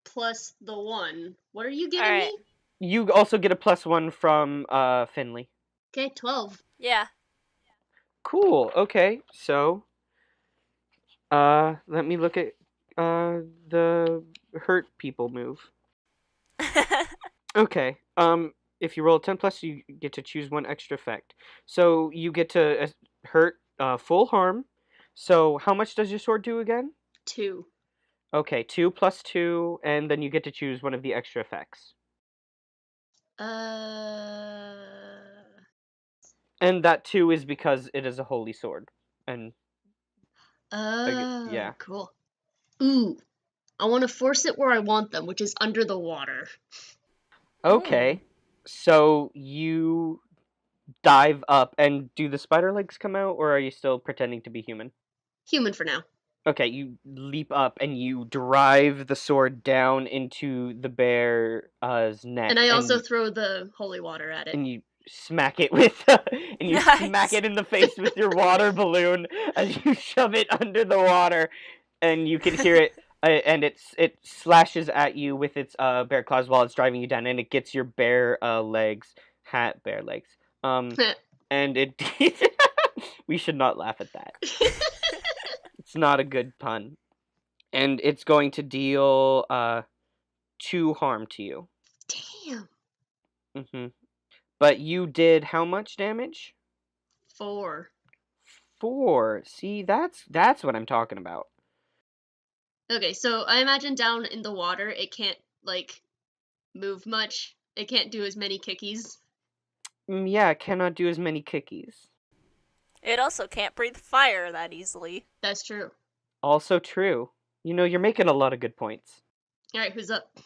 plus the 1. What are you giving me? You also get a +1 from Finley. Okay, 12. Yeah. Cool. Okay, so let me look at the hurt people move. Okay. If you roll a 10 plus, you get to choose one extra effect. So you get to hurt full harm. So how much does your sword do again? 2. Okay, 2 plus 2, and then you get to choose one of the extra effects. And that 2 is because it is a holy sword. And yeah. Cool. Ooh, I want to force it where I want them, which is under the water. Okay. So you dive up, and do the spider legs come out, or are you still pretending to be human? Human for now. Okay, you leap up and you drive the sword down into the bear's neck. And I also throw the holy water at it. And you smack it with smack it in the face with your water balloon as you shove it under the water, and you can hear it and it slashes at you with its bear claws while it's driving you down, and it gets your bear legs. And it we should not laugh at that. It's not a good pun. And it's going to deal 2 harm to you. Damn. Mm-hmm. But you did how much damage? 4. 4. See, that's what I'm talking about. Okay, so I imagine down in the water, it can't, like, move much. It can't do as many kickies. Yeah, it cannot do as many kickies. It also can't breathe fire that easily. That's true. Also true. You know, you're making a lot of good points. Alright, who's up?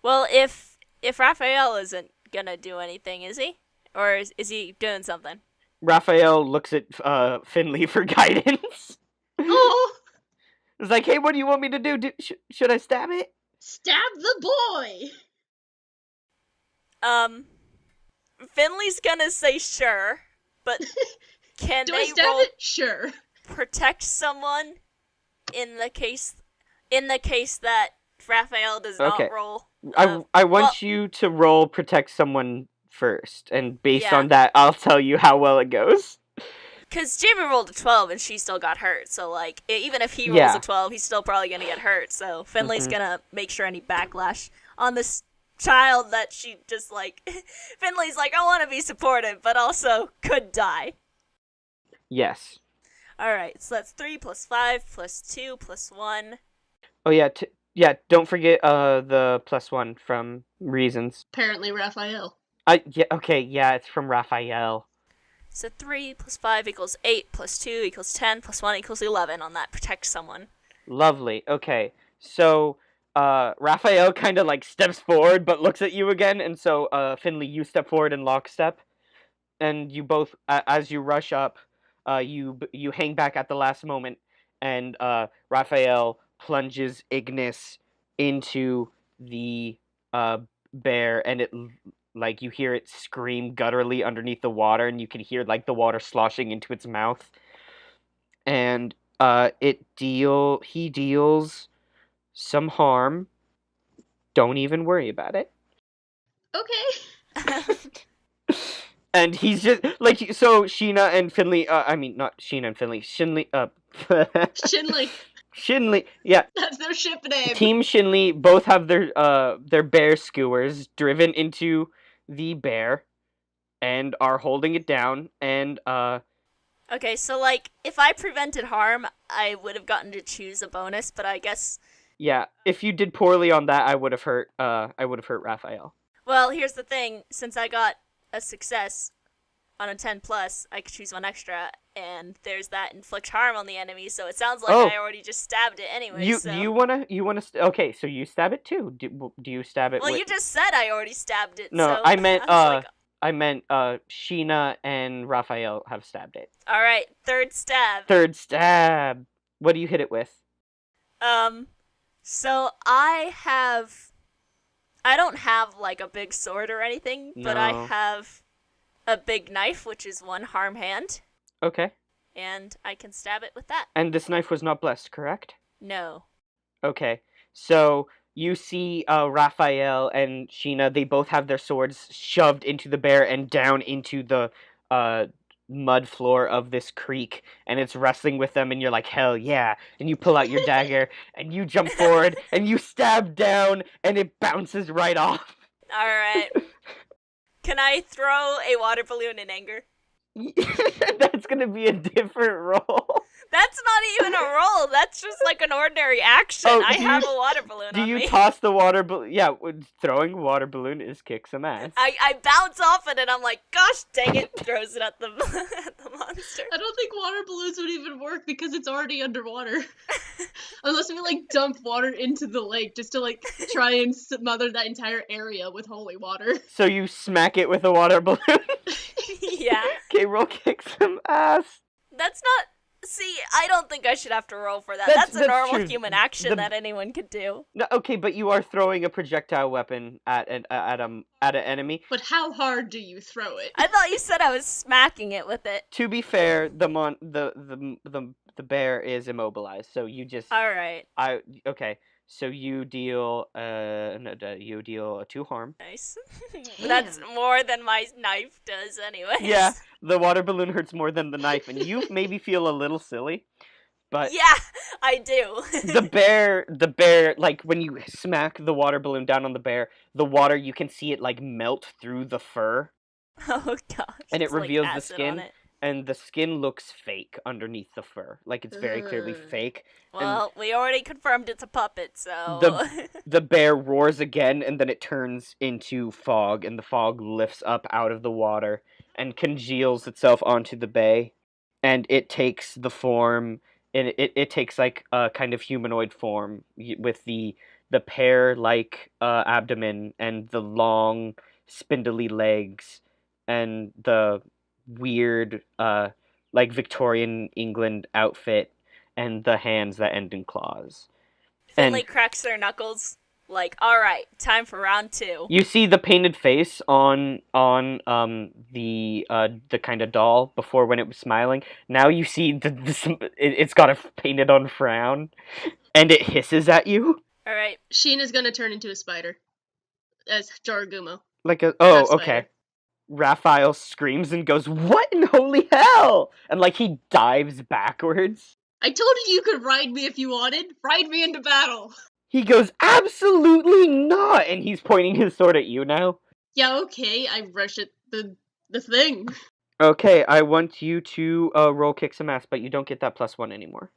Well, if Raphael isn't gonna do anything, is he? Or is he doing something? Raphael looks at Finley for guidance. Oh! It's like, hey, what do you want me to do? Should I stab it? Stab the boy! Finley's gonna say sure, but can do they I stab roll it? Sure. protect someone in the case that Raphael does not roll? I want you to roll protect someone first, and based on that, I'll tell you how well it goes. Because Jamie rolled a 12 and she still got hurt, so, like, even if he rolls a 12, he's still probably gonna get hurt, so Finley's gonna make sure any backlash on this child that she just, like... Finley's like, I want to be supportive, but also could die. Yes. Alright, so that's 3 plus 5 plus 2 plus 1. Oh, yeah, yeah, don't forget the +1 from Reasons. Apparently Raphael. Yeah, okay, yeah, it's from Raphael. So 3 plus 5 equals 8 plus 2 equals 10 plus 1 equals 11 on that protect someone. Lovely. Okay. So Raphael kind of like steps forward but looks at you again, and so Finley, you step forward in lockstep, and you both as you rush up, you hang back at the last moment, and Raphael plunges Ignis into the bear, and it like you hear it scream gutturally underneath the water, and you can hear like the water sloshing into its mouth. And he deals some harm. Don't even worry about it. Okay. And he's just like, so Sheena and Finley, I mean not Sheena and Finley, Shinley. Shinley, yeah. That's their ship name. Team Shinley both have their bear skewers driven into the bear and are holding it down, and Okay, so like if I prevented harm, I would have gotten to choose a bonus, but I guess yeah, if you did poorly on that, I would have hurt Raphael. Well, here's the thing, since I got a success on a 10 plus, I could choose one extra, and there's that inflict harm on the enemy, so it sounds like I already just stabbed it anyway. You wanna okay, so you stab it too. Do you stab it? Well, you just said I already stabbed it. No, so I meant like... I meant Sheena and Raphael have stabbed it. All right, third stab. Third stab. What do you hit it with? So I don't have like a big sword or anything, but I have a big knife, which is one harm hand. Okay. And I can stab it with that. And this knife was not blessed, correct? No. Okay. So you see Raphael and Sheena, they both have their swords shoved into the bear and down into the mud floor of this creek, and it's wrestling with them, and you're like, hell yeah. And you pull out your dagger, and you jump forward, and you stab down, and it bounces right off. Alright. Can I throw a water balloon in anger? That's gonna be a different roll. That's not even a roll. That's just like an ordinary action. I have a water balloon on me. Do you toss the water balloon? Yeah, throwing a water balloon is kick some ass. I bounce off it and I'm like, gosh dang it, throws it at the, at the monster. I don't think water balloons would even work because it's already underwater. Unless we like dump water into the lake just to like try and smother that entire area with holy water. So you smack it with a water balloon? Yeah. Okay, roll kick some ass. That's not... See, I don't think I should have to roll for that. That's a normal human action that anyone could do. No, okay, but you are throwing a projectile weapon at an enemy. But how hard do you throw it? I thought you said I was smacking it with it. To be fair, the bear is immobilized, so you just... All right. Okay. So you deal a 2 harm. Nice. That's more than my knife does anyway. Yeah, the water balloon hurts more than the knife, and you maybe feel a little silly, but... Yeah, I do. the bear, like, when you smack the water balloon down on the bear, the water, you can see it, like, melt through the fur. Oh, gosh. And it reveals like the skin. And the skin looks fake underneath the fur. Like, it's very clearly fake. Well, we already confirmed it's a puppet, so... The bear roars again, and then it turns into fog, and the fog lifts up out of the water and congeals itself onto the bay. And it takes the form... It takes, like, a kind of humanoid form with the pear-like abdomen and the long, spindly legs and the weird like Victorian England outfit and the hands that end in claws. Finley cracks their knuckles like, all right, time for round 2. You see the painted face on the kind of doll before when it was smiling. Now you see it's got a painted on frown, and it hisses at you. All right. Sheena's gonna turn into a spider as Joragumo. Like a okay. Raphael screams and goes, "What in holy hell?" And, like, he dives backwards. I told you could ride me if you wanted. Ride me into battle. He goes, "Absolutely not!" And he's pointing his sword at you now. Yeah, okay, I rush at the thing. Okay, I want you to roll kick some ass, but you don't get that +1 anymore.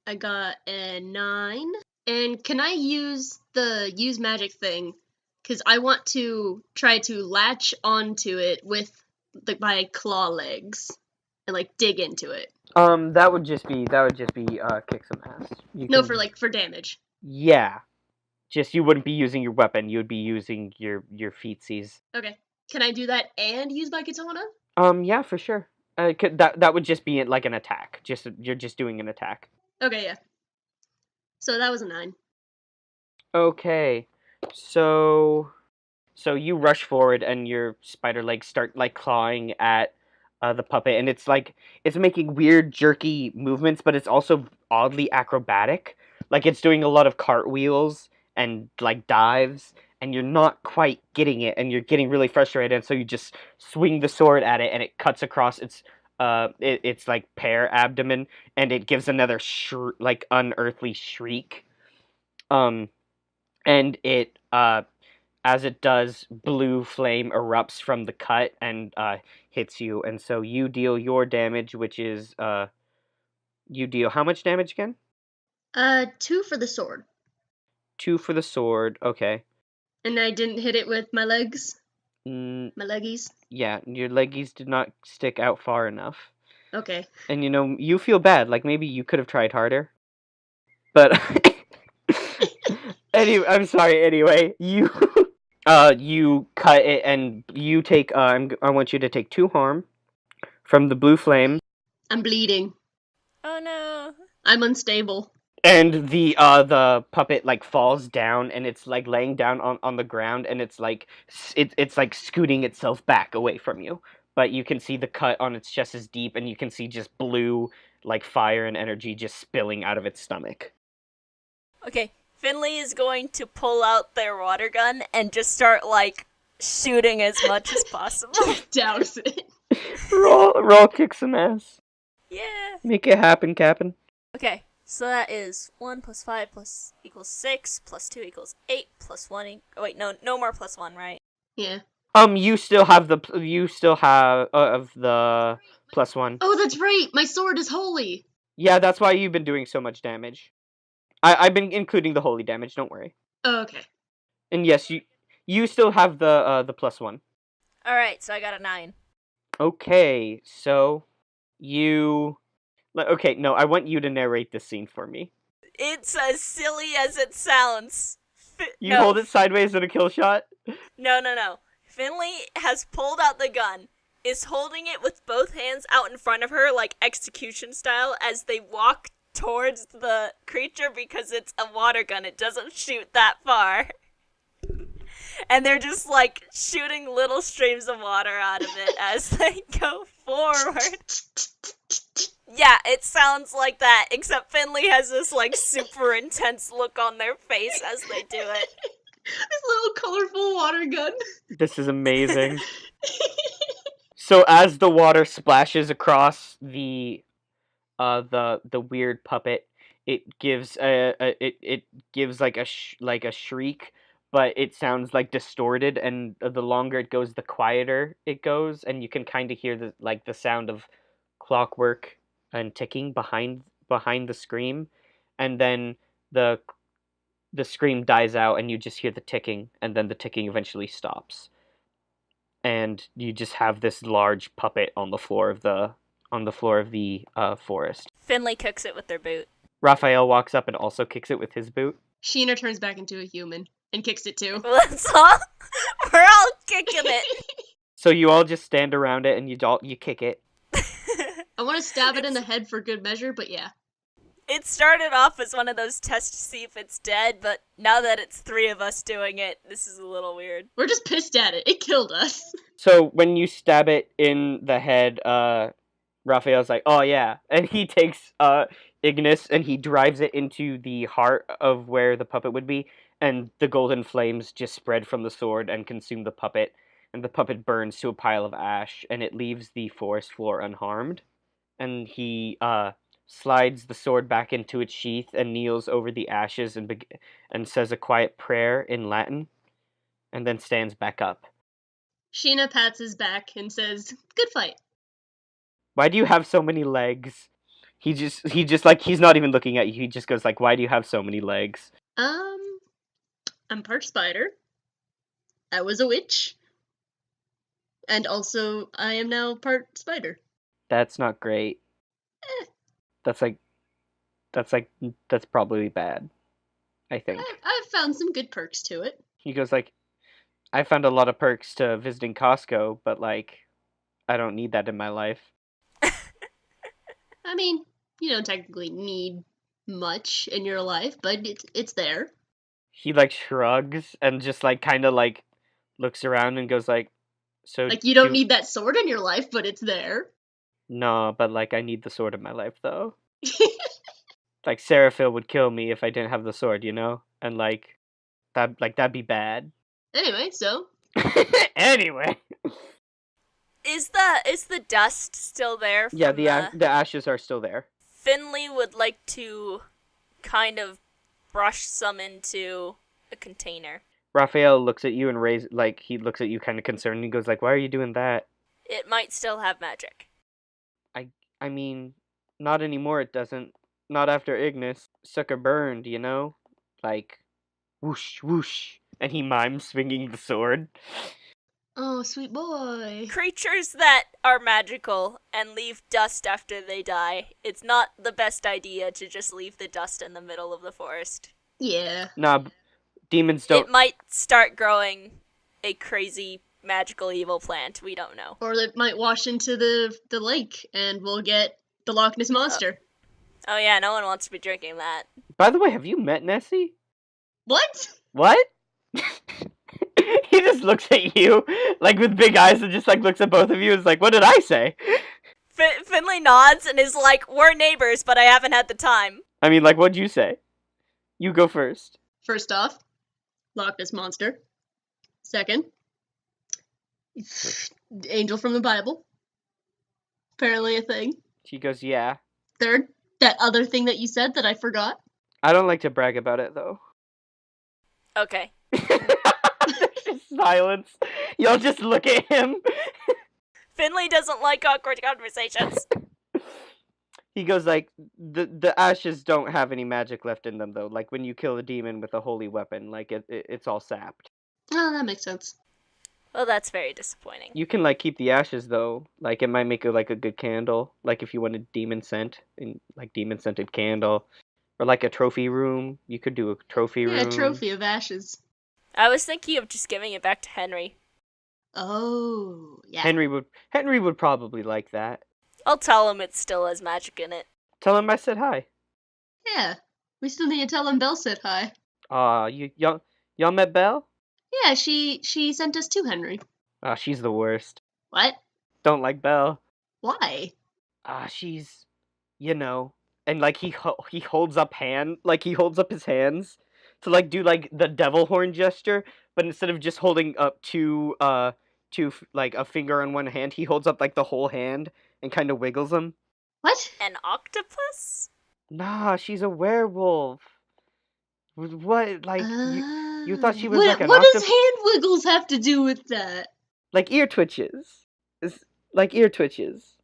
I got a 9. And can I use the use magic thing? Because I want to try to latch onto it with my claw legs and like dig into it. That would just be kick some ass. No, for damage. Yeah. Just you wouldn't be using your weapon, you would be using your feetsies. Okay. Can I do that and use my katana? Yeah, for sure. That would just be like an attack. You're just doing an attack. Okay, yeah. So that was a 9. Okay. So you rush forward and your spider legs start like clawing at the puppet, and it's making weird jerky movements, but it's also oddly acrobatic. Like it's doing a lot of cartwheels and like dives, and you're not quite getting it, and you're getting really frustrated, and so you just swing the sword at it, and it cuts across its like pear abdomen, and it gives another like unearthly shriek. And it as it does, blue flame erupts from the cut and hits you, and so you deal your damage, which is you deal how much damage again? 2 for the sword. 2 for the sword. Okay. And I didn't hit it with my legs. My leggies. Yeah, your leggies did not stick out far enough. Okay. And you feel bad. Like maybe you could have tried harder. But anyway, I'm sorry. Anyway, you you cut it and you take. I want you to take 2 harm from the blue flame. I'm bleeding. Oh no. I'm unstable. And the puppet like falls down, and it's like laying down on the ground, and it's like it's like scooting itself back away from you. But you can see the cut on its chest is deep, and you can see just blue like fire and energy just spilling out of its stomach. Okay, Finley is going to pull out their water gun and just start like shooting as much as possible. Douse it. roll kick some ass. Yeah. Make it happen, Captain. Okay, so that is 1 + 5 = 6 + 2 = 8 + 1. Wait, no more +1, right? Yeah. You still have the of the +1. Oh, that's right. My sword is holy. Yeah, that's why you've been doing so much damage. I've been including the holy damage. Don't worry. Oh, okay. And yes, you still have the +1. All right, so I got a 9. Okay, so you. Okay, no, I want you to narrate this scene for me. It's as silly as it sounds. You hold it sideways in a kill shot? No. Finley has pulled out the gun, is holding it with both hands out in front of her, like execution style, as they walk towards the creature because it's a water gun. It doesn't shoot that far. And they're just like shooting little streams of water out of it as they go forward. Yeah, it sounds like that, except Finley has this like super intense look on their face as they do it. This little colorful water gun. This is amazing. So as the water splashes across the weird puppet, it gives it gives like a shriek, but it sounds like distorted, and the longer it goes, the quieter it goes, and you can kind of hear the sound of clockwork and ticking behind the scream, and then the scream dies out, and you just hear the ticking, and then the ticking eventually stops, and you just have this large puppet on the floor of the forest. Finley kicks it with their boot. Raphael walks up and also kicks it with his boot. Sheena turns back into a human and kicks it too. We're all kicking it. So you all just stand around it and you kick it. I want to stab it in the head for good measure, but yeah. It started off as one of those tests to see if it's dead, but now that it's 3 of us doing it, this is a little weird. We're just pissed at it. It killed us. So when you stab it in the head, Raphael's like, "Oh yeah," and he takes Ignis and he drives it into the heart of where the puppet would be, and the golden flames just spread from the sword and consume the puppet. and the puppet burns to a pile of ash, and it leaves the forest floor unharmed. And he slides the sword back into its sheath and kneels over the ashes and says a quiet prayer in Latin, and then stands back up. Sheena pats his back and says, "Good fight." Why do you have so many legs? He just like, he's not even looking at you. He just goes like, why do you have so many legs? I'm part spider. I was a witch. And also, I am now part spider. That's not great. That's probably bad, I think. I've found some good perks to it. He goes like, I found a lot of perks to visiting Costco, but like, I don't need that in my life. I mean, you don't technically need much in your life, but it's there. He like shrugs and just like kind of like looks around and goes like, so like you don't need that sword in your life, but it's there. No, but like I need the sword in my life though. Like Seraphil would kill me if I didn't have the sword, you know? And like that'd be bad. Anyway, so anyway. Is the dust still there? Yeah, the ashes are still there. Finley would like to kind of brush some into a container. Raphael looks at you and he looks at you kind of concerned and he goes like, why are you doing that? It might still have magic. I mean, not anymore it doesn't. Not after Ignis. Sucker burned, you know? Like, whoosh, whoosh. And he mimes swinging the sword. Oh, sweet boy. Creatures that are magical and leave dust after they die, it's not the best idea to just leave the dust in the middle of the forest. Yeah. Nah, demons don't... It might start growing a crazy magical evil plant, we don't know. Or it might wash into the lake and we'll get the Loch Ness Monster. Oh yeah, no one wants to be drinking that. By the way, have you met Nessie? What? What? He just looks at you, like, with big eyes and just, like, looks at both of you and is like, what did I say? Finley nods and is like, we're neighbors, but I haven't had the time. I mean, like, what'd you say? You go first. First off, Loch Ness Monster. Second, angel from the Bible. Apparently a thing. She goes, yeah. Third, that other thing that you said that I forgot. I don't like to brag about it, though. Okay. There's just silence. Y'all just look at him. Finley doesn't like awkward conversations. He goes like, the ashes don't have any magic left in them, though. Like, when you kill a demon with a holy weapon, like, it's all sapped. Oh, that makes sense. Well, that's very disappointing. You can, like, keep the ashes, though. Like, it might make it, like, a good candle. Like, if you wanted demon scent, and like, demon-scented candle. Or, like, a trophy room. You could do a trophy room. Yeah, a trophy of ashes. I was thinking of just giving it back to Henry. Oh, yeah. Henry would probably like that. I'll tell him it still has magic in it. Tell him I said hi. Yeah. We still need to tell him Belle said hi. Y'all met Belle? Yeah, she sent us to Henry. She's the worst. What? Don't like Belle. Why? She's, you know, and like he holds up his hands to like do like the devil horn gesture, but instead of just holding up two like a finger on one hand, he holds up like the whole hand and kind of wiggles them. What? An octopus? Nah, she's a werewolf. What, like, you thought she was like an What octopus? does hand wiggles have to do with that? Like ear twitches. It's like ear twitches.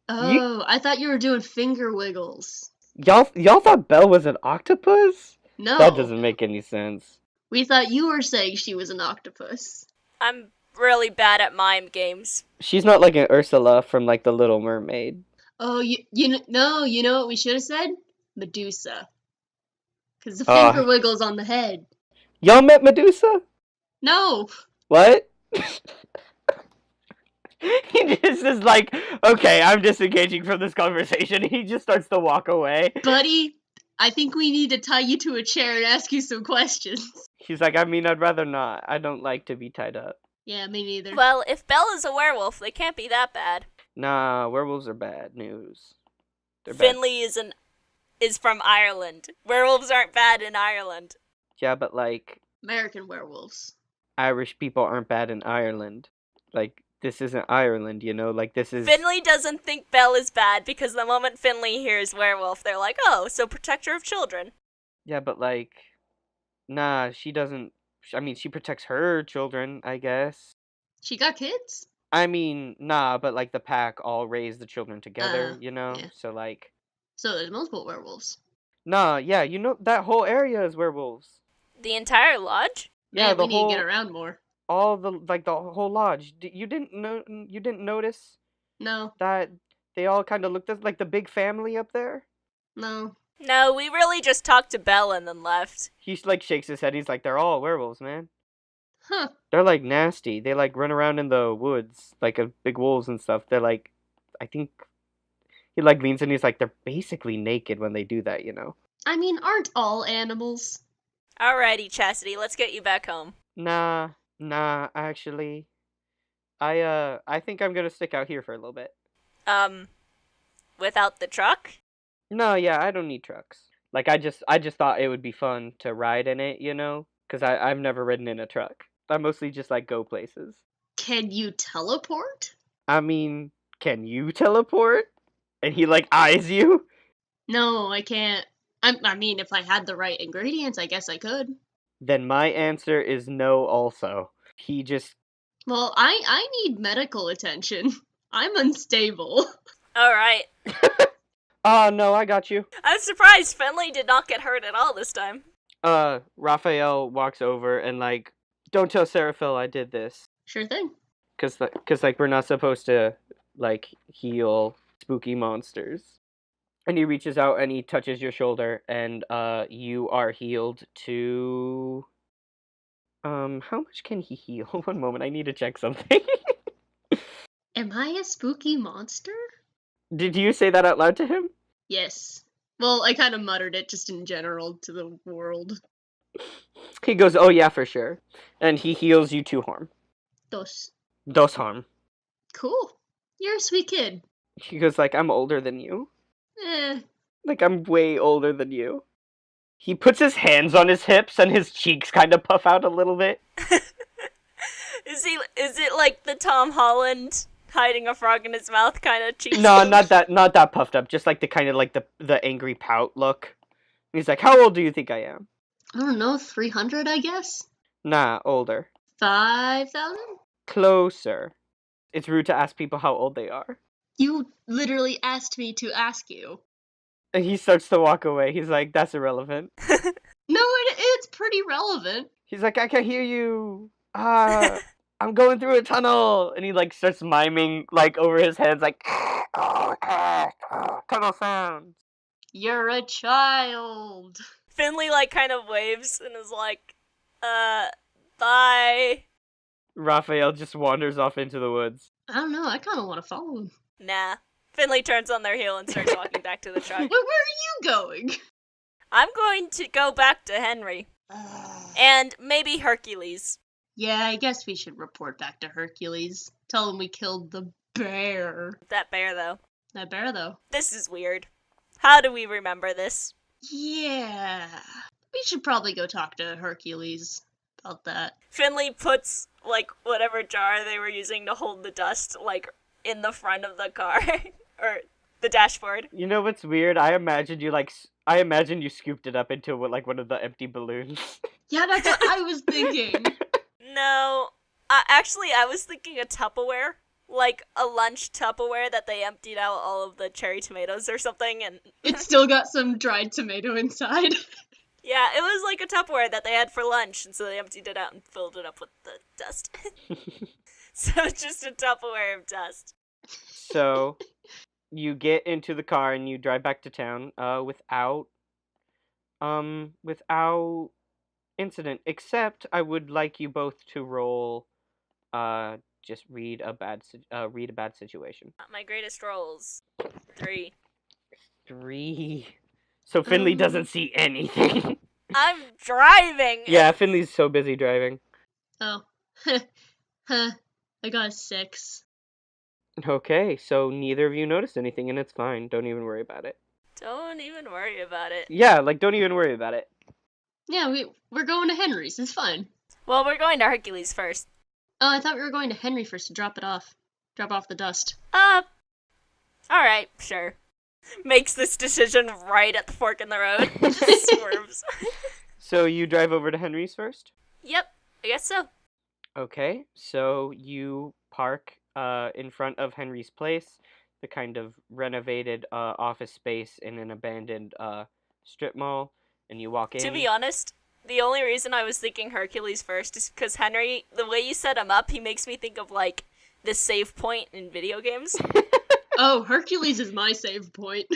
Oh, I thought you were doing finger wiggles. Y'all thought Belle was an octopus? No. That doesn't make any sense. We thought you were saying she was an octopus. I'm really bad at mime games. She's not like an Ursula from like The Little Mermaid. Oh, you know what we should have said? Medusa. Because the finger wiggles on the head. Y'all met Medusa? No. What? He just is like, okay, I'm disengaging from this conversation. He just starts to walk away. Buddy, I think we need to tie you to a chair and ask you some questions. He's like, I mean, I'd rather not. I don't like to be tied up. Yeah, me neither. Well, if Belle is a werewolf, they can't be that bad. Nah, werewolves are bad news. They're bad. Finley is from Ireland. Werewolves aren't bad in Ireland. Yeah, but like, American werewolves. Irish people aren't bad in Ireland. Like, this isn't Ireland, you know? Like, this is... Finley doesn't think Belle is bad because the moment Finley hears werewolf, they're like, oh, so protector of children. Yeah, but, like, nah, she doesn't... I mean, she protects her children, I guess. She got kids? I mean, nah, but, like, the pack all raise the children together, you know? Yeah. So, like... So there's multiple werewolves. Nah, yeah, you know, that whole area is werewolves. The entire lodge? Yeah, Man, the we need whole... to get around more. All the, like, the whole lodge. You didn't notice No, that they all kind of looked like the big family up there? no. No, we really just talked to Belle and then left. He, like, shakes his head. He's like, they're all werewolves, man. Huh. They're, like, nasty. They, like, run around in the woods, like, big wolves and stuff. They're, like, I think... He, like, leans in, he's like, they're basically naked when they do that, you know? I mean, aren't all animals? Alrighty, Chastity, let's get you back home. Nah, actually. I think I'm gonna stick out here for a little bit. Without the truck? No, yeah, I don't need trucks. Like, I just thought it would be fun to ride in it, you know? Because I've never ridden in a truck. I mostly just, like, go places. Can you teleport? I mean, can you teleport? And he, like, eyes you? No, I can't. I mean, if I had the right ingredients, I guess I could. Then my answer is no also. He just... Well, I need medical attention. I'm unstable. Alright. Oh, no, I got you. I'm surprised Finley did not get hurt at all this time. Raphael walks over and, like, don't tell Seraphil I did this. Sure thing. Cause, like, we're not supposed to, like, heal spooky monsters. And he reaches out and he touches your shoulder, and, you are healed to... how much can he heal? One moment, I need to check something. Am I a spooky monster? Did you say that out loud to him? Yes. Well, I kind of muttered it just in general to the world. He goes, oh yeah, for sure. And he heals you 2 harm. Dos. Dos harm. Cool. You're a sweet kid. He goes, like, I'm older than you. Eh. Like, I'm way older than you. He puts his hands on his hips and his cheeks kind of puff out a little bit. Is it like the Tom Holland hiding a frog in his mouth kind of cheeks? No, not that puffed up. Just like the kind of like the angry pout look. He's like, how old do you think I am? I don't know, 300, I guess? Nah, older. 5,000? Closer. It's rude to ask people how old they are. You literally asked me to ask you. And he starts to walk away. He's like, that's irrelevant. No, it's pretty relevant. He's like, I can hear you. I'm going through a tunnel. And he, like, starts miming, like, over his head, like, tunnel sounds. You're a child. Finley, like, kind of waves and is like, bye. Raphael just wanders off into the woods. I don't know, I kind of want to follow him. Nah. Finley turns on their heel and starts walking back to the truck. Where are you going? I'm going to go back to Henry. And maybe Hercules. Yeah, I guess we should report back to Hercules. Tell him we killed the bear. That bear, though. That bear, though. This is weird. How do we remember this? Yeah. We should probably go talk to Hercules about that. Finley puts, like, whatever jar they were using to hold the dust, like, in the front of the car. Or the dashboard. You know what's weird? I imagine you scooped it up into, like, one of the empty balloons. Yeah, that's what I was thinking. No. Actually, I was thinking a Tupperware. Like, a lunch Tupperware that they emptied out all of the cherry tomatoes or something, and... It still got some dried tomato inside. Yeah, it was like a Tupperware that they had for lunch, and so they emptied it out and filled it up with the dust. So it's just a Tupperware of dust. So, you get into the car and you drive back to town, without incident. Except, I would like you both to roll, just read a bad situation. My greatest rolls. 3. 3. So Finley doesn't see anything. I'm driving! Yeah, Finley's so busy driving. Oh. Huh. I got a 6. Okay, so neither of you noticed anything, and it's fine. Don't even worry about it. Don't even worry about it. Yeah, like, don't even worry about it. Yeah, we're going to Henry's. It's fine. Well, we're going to Hercules first. Oh, I thought we were going to Henry first to drop it off. Drop off the dust. Alright, sure. Makes this decision right at the fork in the road. Just swerves. So you drive over to Henry's first? Yep, I guess so. Okay, so you park in front of Henry's place, the kind of renovated office space in an abandoned strip mall, and you walk in. To be honest, the only reason I was thinking Hercules first is because Henry, the way you set him up, he makes me think of, like, this save point in video games. Oh, Hercules is my save point.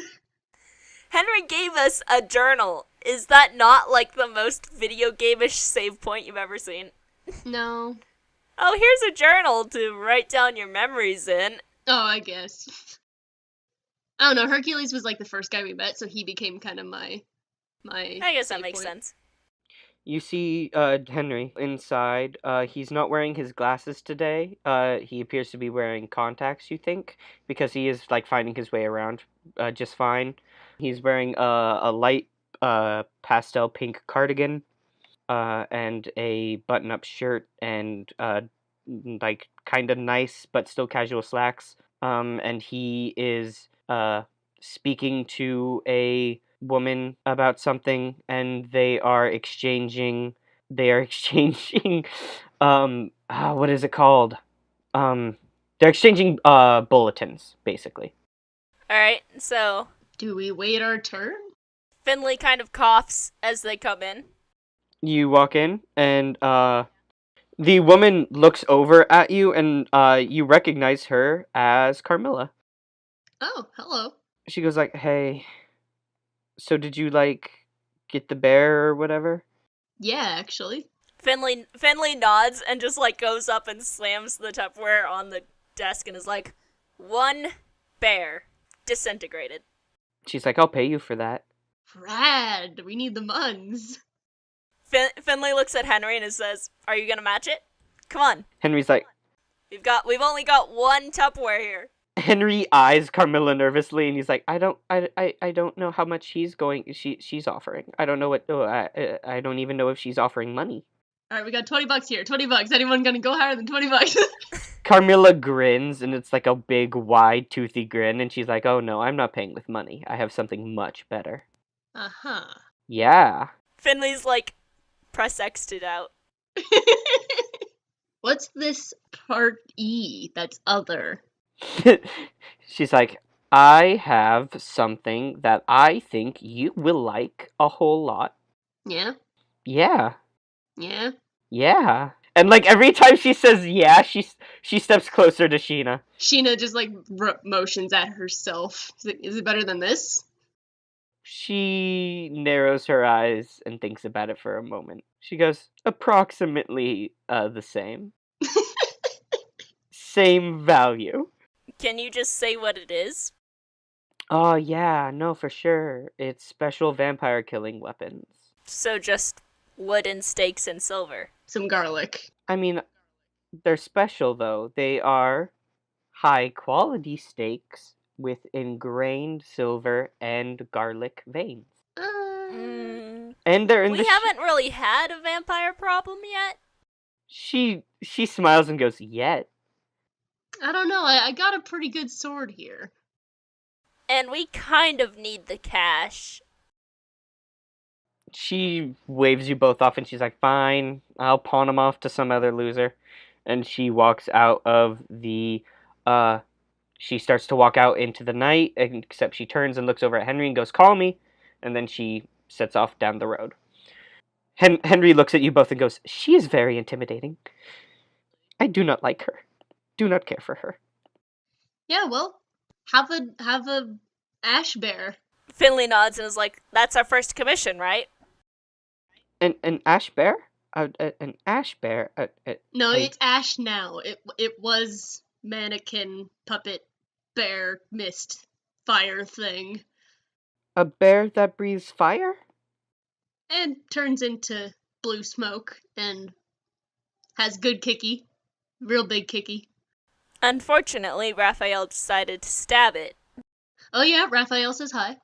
Henry gave us a journal. Is that not, like, the most video game-ish save point you've ever seen? No. Oh, here's a journal to write down your memories in. Oh, I guess. I don't know, Hercules was, like, the first guy we met, so he became kind of my I guess that makes sense. You see Henry inside. He's not wearing his glasses today. He appears to be wearing contacts, you think, because he is like finding his way around just fine. He's wearing a light pastel pink cardigan and a button-up shirt and like kind of nice but still casual slacks. And he is speaking to a woman about something, and they are exchanging what is it called, they're exchanging bulletins basically. Alright, so Do we wait our turn? Finley kind of coughs as they come in. You walk in, and the woman looks over at you, and you recognize her as Carmilla. Oh, hello. She goes like, "Hey, so did you like get the bear or whatever?" Yeah, actually. Finley nods and just like goes up and slams the Tupperware on the desk and is like, 1 bear disintegrated. She's like, "I'll pay you for that." Rad, we need the muns. Finley looks at Henry and says, "Are you gonna match it? Come on. Henry's like, We've only got 1 Tupperware here." Henry eyes Carmilla nervously, and he's like, I don't know how much she's offering. I don't know what. I don't even know if she's offering money. All right, we got $20 here. $20. Anyone gonna go higher than $20? Carmilla grins, and it's like a big, wide, toothy grin, and she's like, "Oh no, I'm not paying with money. I have something much better." Uh-huh. Yeah. Finley's like, press X'd it out. What's this part E that's other? She's like, "I have something that I think you will like a whole lot." Yeah? Yeah. Yeah? Yeah. And like every time she says yeah, she steps closer to Sheena. Sheena just like motions at herself. She's like, is it better than this? She narrows her eyes and thinks about it for a moment. She goes, "Approximately the same. Same value." Can you just say what it is? Oh yeah, no, for sure. It's special vampire killing weapons. So just wooden stakes and silver. Some garlic. I mean, they're special though. They are high quality stakes with ingrained silver and garlic veins. And they're in we haven't really had a vampire problem yet. She smiles and goes, "Yet." I don't know. I got a pretty good sword here. And we kind of need the cash. She waves you both off, and she's like, "Fine, I'll pawn him off to some other loser." And she walks out of the, she starts to walk out into the night, except she turns and looks over at Henry and goes, "Call me." And then she sets off down the road. Henry looks at you both and goes, "She is very intimidating. I do not like her. Do not care for her." Yeah, well, have a ash bear. Finley nods and is like, "That's our first commission, right?" An ash bear? An ash bear? No, it's ash now. It was mannequin puppet bear mist fire thing. A bear that breathes fire? And turns into blue smoke and has good Kicky. Real big Kicky. Unfortunately, Raphael decided to stab it. Oh yeah, Raphael says hi.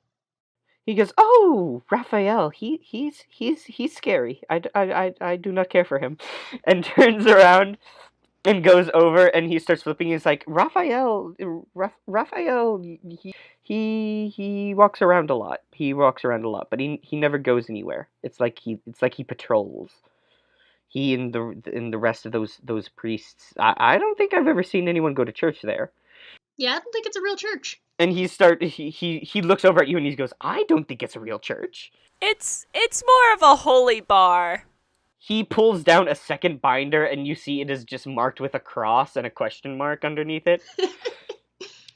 He goes, "Oh, Raphael, he's scary. I do not care for him," and turns around and goes over and he starts flipping. He's like, Raphael. He walks around a lot. But he never goes anywhere. It's like he patrols. He and the rest of those priests. I don't think I've ever seen anyone go to church there. Yeah, I don't think it's a real church. And he looks over at you and he goes, I don't think it's a real church. It's more of a holy bar. He pulls down a second binder, and you see it is just marked with a cross and a question mark underneath it.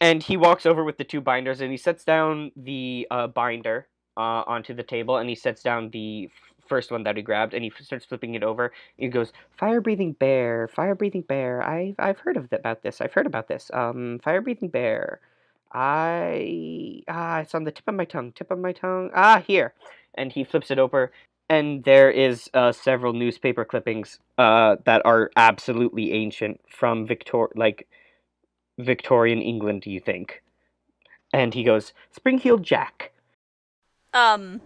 And he walks over with the two binders, and he sets down the binder onto the table, and he sets down the first one that he grabbed, and he starts flipping it over. He goes, fire-breathing bear, fire-breathing bear. I've heard about this. I've heard about this. Fire-breathing bear. It's on the tip of my tongue. Here. And he flips it over. And there is several newspaper clippings that are absolutely ancient from Victorian England, do you think? And he goes, Spring-Heeled Jack. Huh.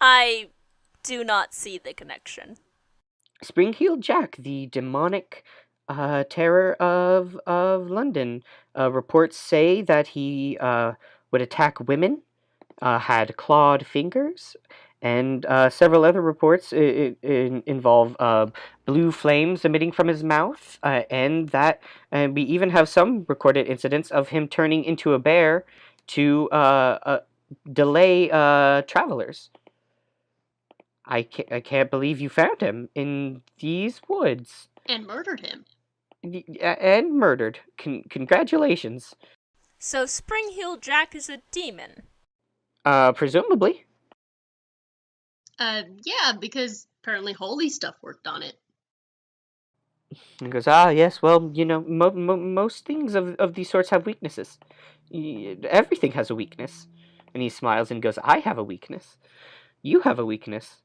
I do not see the connection. Spring-Heeled Jack, the demonic terror of London. Reports say that he would attack women, had clawed fingers, and several other reports involve blue flames emitting from his mouth, and we even have some recorded incidents of him turning into a bear to delay travelers. I can't believe you found him in these woods. And murdered him. And murdered. Congratulations. So Spring-Heeled Jack is a demon? Presumably. Yeah, because apparently holy stuff worked on it. He goes, yes, well, most things of these sorts have weaknesses. Everything has a weakness. And he smiles and goes, I have a weakness. You have a weakness.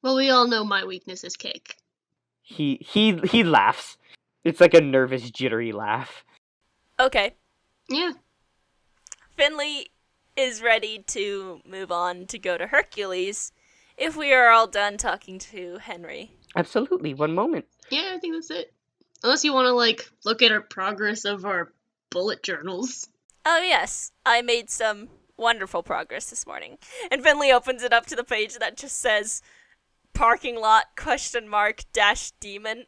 Well, we all know my weakness is cake. He laughs. It's like a nervous, jittery laugh. Okay. Yeah. Finley is ready to move on to go to Hercules if we are all done talking to Henry. Absolutely. One moment. Yeah, I think that's it. Unless you want to, look at our progress of our bullet journals. Oh, yes. I made some wonderful progress this morning. And Finley opens it up to the page that just says, parking lot, ? Demon.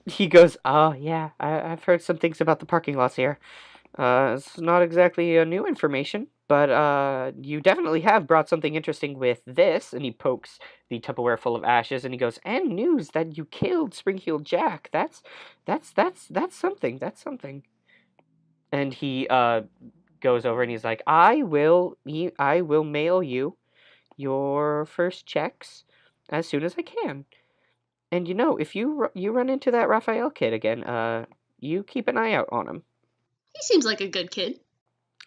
He goes, yeah, I've heard some things about the parking lots here. It's not exactly new information, but you definitely have brought something interesting with this. And he pokes the Tupperware full of ashes, and he goes, and news that you killed Spring-Heeled Jack. That's something. That's something. And he goes over and he's like, I will mail you your first checks as soon as I can. And if you run into that Raphael kid again, you keep an eye out on him. He seems like a good kid.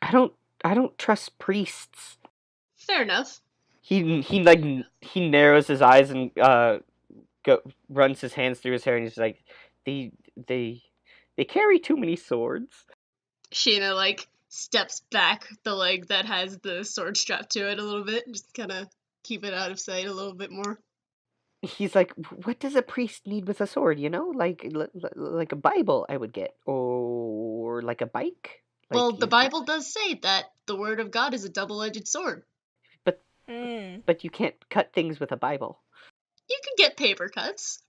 I don't trust priests. Fair enough. He narrows his eyes and runs his hands through his hair, and he's like, they carry too many swords. Sheena steps back the leg that has the sword strapped to it a little bit, just kind of keep it out of sight a little bit more. He's like, what does a priest need with a sword? Like a Bible, I would get, or like a bike. Well, the Bible does say that the word of God is a double-edged sword. But you can't cut things with a Bible. You can get paper cuts.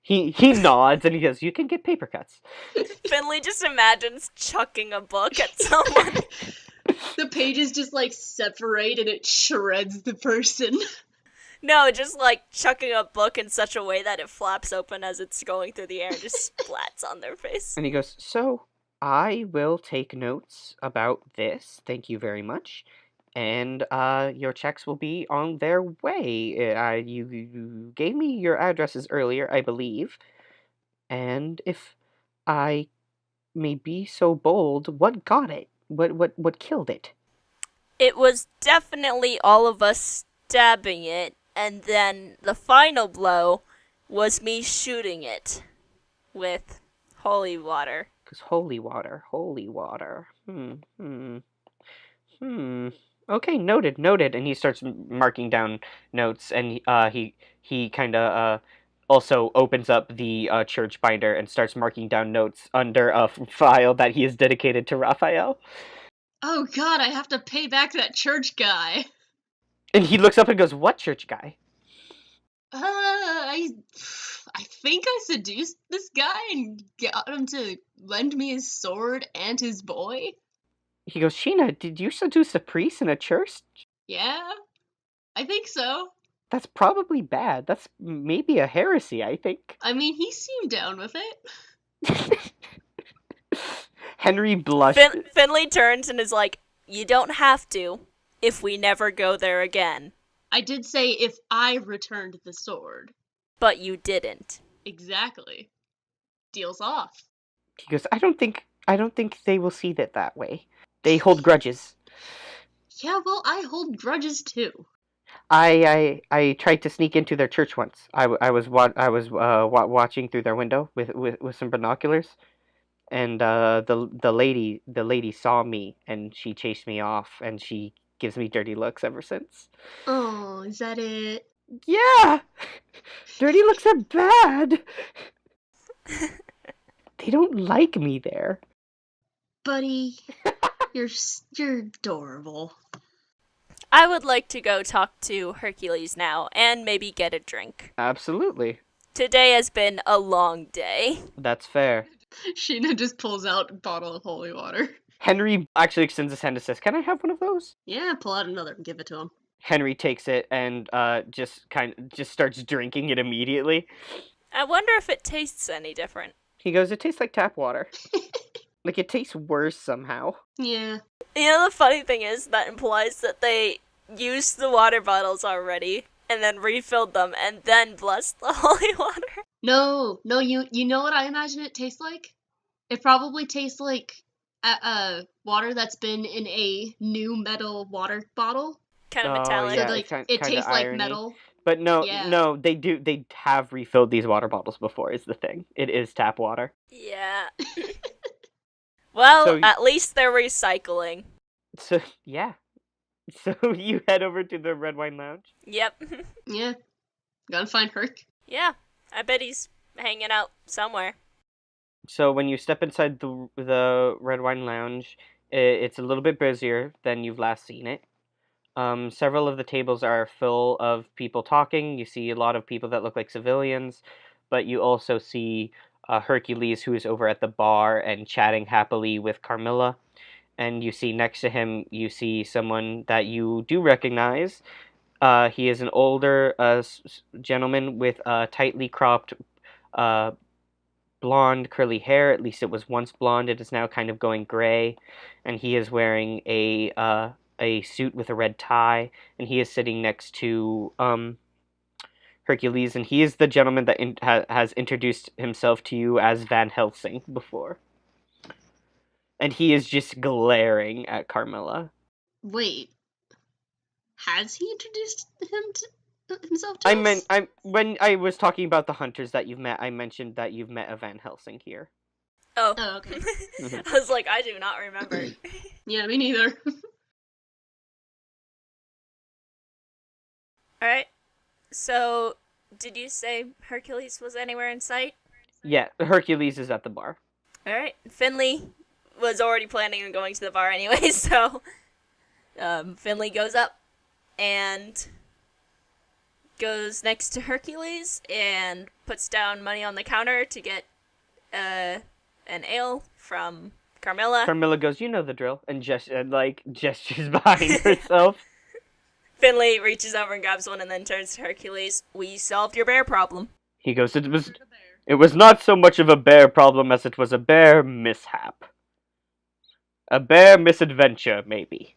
He nods and he goes, you can get paper cuts. Finley just imagines chucking a book at someone. The pages just separate and it shreds the person. No, just chucking a book in such a way that it flaps open as it's going through the air and just splats on their face. And he goes, so I will take notes about this. Thank you very much. And your checks will be on their way. You gave me your addresses earlier, I believe. And if I may be so bold, what got it? What killed it? It was definitely all of us stabbing it, and then the final blow was me shooting it with holy water. Because holy water. Okay, noted. And he starts marking down notes, and he kind of also opens up the church binder and starts marking down notes under a file that he is dedicated to Raphael. Oh god, I have to pay back that church guy. And he looks up and goes, "What church guy?" I think I seduced this guy and got him to lend me his sword and his boy. He goes, "Sheena, did you seduce a priest in a church? Yeah, I think so. That's probably bad. That's maybe a heresy, I think." I mean, he seemed down with it. Henry blushed. Finley turns and is like, "You don't have to, if we never go there again." I did say if I returned the sword. But you didn't. Exactly. Deal's off. He goes, I don't think they will see it that way. They hold grudges. Yeah, well, I hold grudges too. I tried to sneak into their church once. I was watching through their window with some binoculars, and the lady saw me and she chased me off, and she gives me dirty looks ever since. Oh, is that it? Yeah, dirty looks are bad. They don't like me there. Buddy, you're adorable. I would like to go talk to Hercules now and maybe get a drink. Absolutely. Today has been a long day. That's fair. Sheena just pulls out a bottle of holy water. Henry actually extends his hand and says, "Can I have one of those?" Yeah, pull out another and give it to him. Henry takes it and just starts drinking it immediately. I wonder if it tastes any different. He goes, "It tastes like tap water." Like, it tastes worse somehow. Yeah. You know, the funny thing is that implies that they used the water bottles already and then refilled them and then blessed the holy water. No, you know what I imagine it tastes like? It probably tastes like water that's been in a new metal water bottle. Kind of metallic. Yeah, so, like, it tastes like irony. metal. But no, Yeah. no, they have refilled these water bottles before, is the thing. It is tap water. Yeah. Well, So- at least they're recycling. So, yeah. So you head over to the Red Wine Lounge? Yep. Yeah. Gotta find Herc. Yeah. I bet he's hanging out somewhere. So when you step inside the Red Wine Lounge, it's a little bit busier than you've last seen it. Several of the tables are full of people talking. You see a lot of people that look like civilians, but you also see Hercules, who is over at the bar and chatting happily with Carmilla. And you see next to him, you see someone that you do recognize. He is an older gentleman with tightly cropped blonde curly hair. At least it was once blonde. It is now kind of going gray, and he is wearing a suit with a red tie, and he is sitting next to Hercules, and he is the gentleman that has introduced himself to you as Van Helsing before. And he is just glaring at Carmilla. Wait. Has he introduced himself to us? When I was talking about the hunters that you've met, I mentioned that you've met a Van Helsing here. Oh. Oh, okay. I was like, I do not remember. Yeah, me neither. Alright. So, did you say Hercules was anywhere in sight? Yeah, Hercules is at the bar. Alright. Finley was already planning on going to the bar anyway, so Finley goes up and goes next to Hercules and puts down money on the counter to get an ale from Carmilla. Carmilla goes, "You know the drill," and gestures behind herself. Finley reaches over and grabs one and then turns to Hercules. "We solved your bear problem." He goes, It was not so much of a bear problem as it was a bear mishap. A bear misadventure, maybe.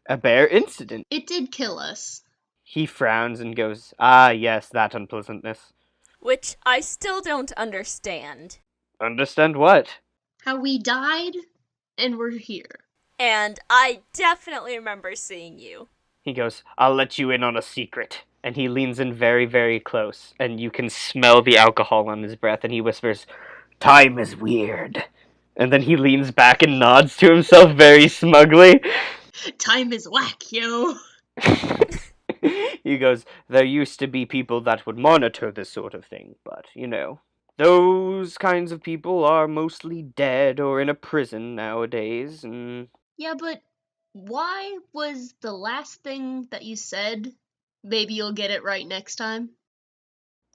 A bear incident." It did kill us. He frowns and goes, "Ah, yes, that unpleasantness." Which I still don't understand. Understand what? How we died, and we're here. And I definitely remember seeing you. He goes, "I'll let you in on a secret." And he leans in very, very close, and you can smell the alcohol on his breath, and he whispers, "Time is weird." And then he leans back and nods to himself very smugly. Time is whack, yo. He goes, there used to be people that would monitor this sort of thing, but, those kinds of people are mostly dead or in a prison nowadays, and... Yeah, but why was the last thing that you said, maybe you'll get it right next time?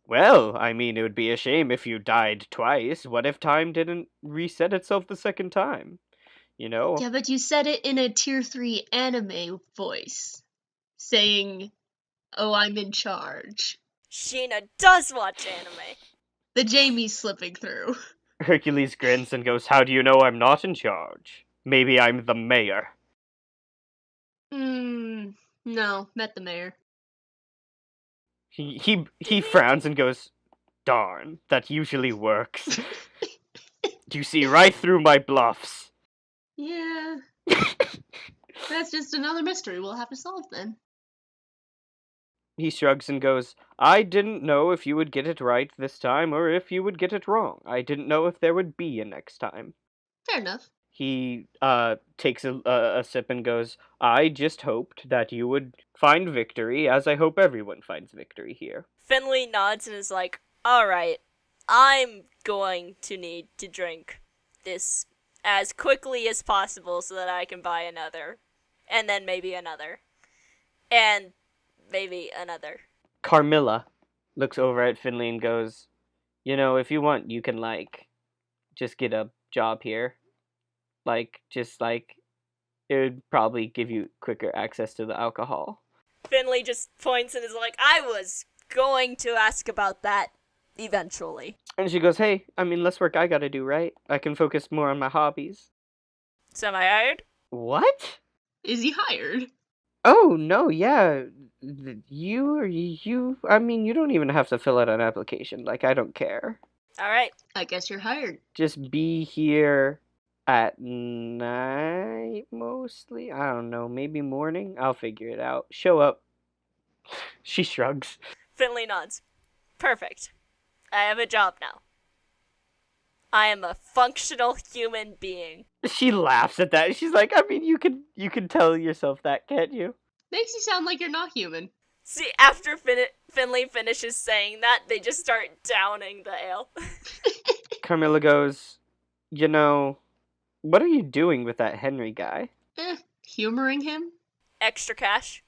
Well, I mean, it would be a shame if you died twice. What if time didn't reset itself the second time? Yeah, but you said it in a tier 3 anime voice, saying, oh, I'm in charge. Sheena does watch anime. The Jamie's slipping through. Hercules grins and goes, how do you know I'm not in charge? Maybe I'm the mayor. No, met the mayor. He frowns and goes, darn, that usually works. You see right through my bluffs. Yeah. That's just another mystery we'll have to solve then. He shrugs and goes, I didn't know if you would get it right this time or if you would get it wrong. I didn't know if there would be a next time. Fair enough. He takes a sip and goes, I just hoped that you would find victory, as I hope everyone finds victory here. Finley nods and is like, alright, I'm going to need to drink this as quickly as possible so that I can buy another. And then maybe another. And maybe another. Carmilla looks over at Finley and goes, if you want, you can, just get a job here. It would probably give you quicker access to the alcohol. Finley just points and is like, I was going to ask about that eventually. And she goes, hey, less work I gotta do, right? I can focus more on my hobbies. So am I hired? What? Is he hired? Oh, no, yeah. You don't even have to fill out an application. I don't care. Alright. I guess you're hired. Just be here at night, mostly. I don't know, maybe morning? I'll figure it out. Show up. She shrugs. Finley nods. Perfect. I have a job now. I am a functional human being. She laughs at that. She's like, you can tell yourself that, can't you? Makes you sound like you're not human. See, after Finley finishes saying that, they just start downing the ale. Carmilla goes, what are you doing with that Henry guy? Humoring him? Extra cash?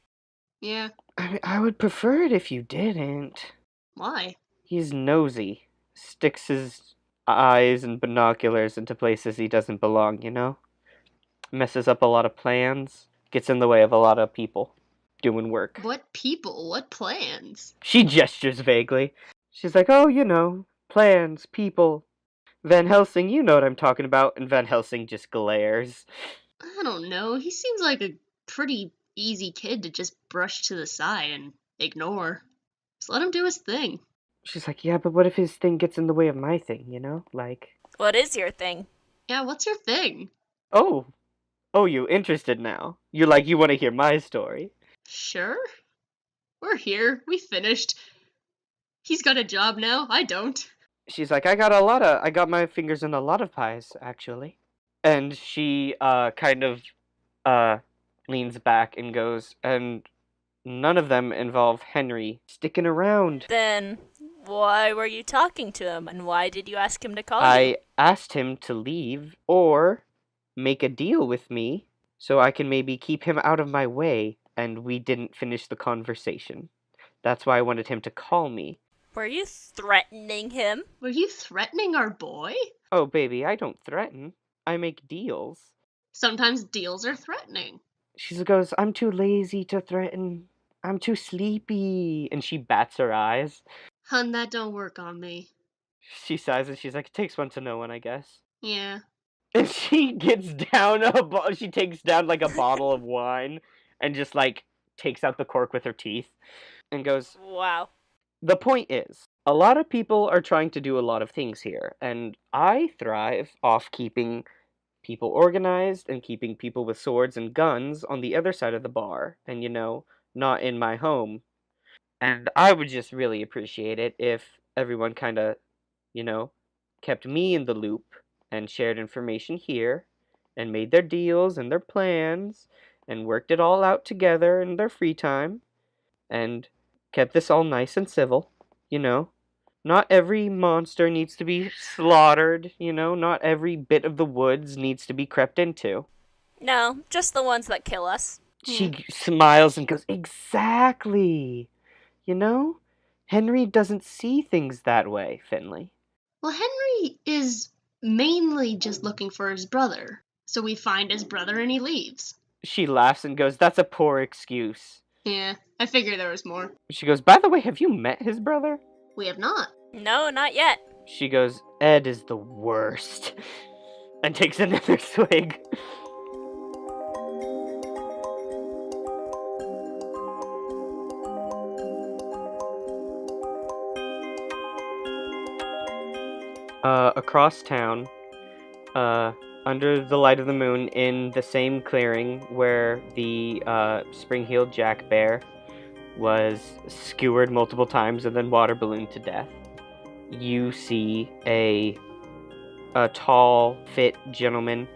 Yeah. I would prefer it if you didn't. Why? He's nosy. Sticks his eyes and binoculars into places he doesn't belong, Messes up a lot of plans. Gets in the way of a lot of people doing work. What people? What plans? She gestures vaguely. She's like, oh, plans, people. Van Helsing, you know what I'm talking about. And Van Helsing just glares. I don't know. He seems like a pretty easy kid to just brush to the side and ignore. Just let him do his thing. She's like, yeah, but what if his thing gets in the way of my thing, What is your thing? Yeah, what's your thing? Oh, you interested now? You want to hear my story? Sure. We're here. We finished. He's got a job now. I don't. She's like, I got my fingers in a lot of pies, actually. And she, kind of, leans back and goes, and none of them involve Henry sticking around. Then why were you talking to him, and why did you ask him to call you? I asked him to leave, or make a deal with me, so I can maybe keep him out of my way, and we didn't finish the conversation. That's why I wanted him to call me. Were you threatening him? Were you threatening our boy? Oh, baby, I don't threaten. I make deals. Sometimes deals are threatening. She goes, I'm too lazy to threaten. I'm too sleepy. And she bats her eyes. Hun, that don't work on me. She sighs and she's like, it takes one to know one, I guess. Yeah. And she gets down she takes down a bottle of wine and just takes out the cork with her teeth and goes, wow. The point is, a lot of people are trying to do a lot of things here, and I thrive off keeping people organized and keeping people with swords and guns on the other side of the bar, and not in my home. And I would just really appreciate it if everyone kind of, kept me in the loop and shared information here and made their deals and their plans and worked it all out together in their free time. and kept this all nice and civil, you know. Not every monster needs to be slaughtered, you know. Not every bit of the woods needs to be crept into. No, just the ones that kill us. She smiles and goes, exactly. You know, Henry doesn't see things that way, Finley. Well, Henry is mainly just looking for his brother. So we find his brother and he leaves. She laughs and goes, that's a poor excuse. Yeah, I figured there was more. She goes, by the way, have you met his brother? We have not. No, not yet. She goes, Ed is the worst. And takes another swig. Across town, under the light of the moon, in the same clearing where the spring-heeled jack bear was skewered multiple times and then water ballooned to death, you see a tall, fit gentleman,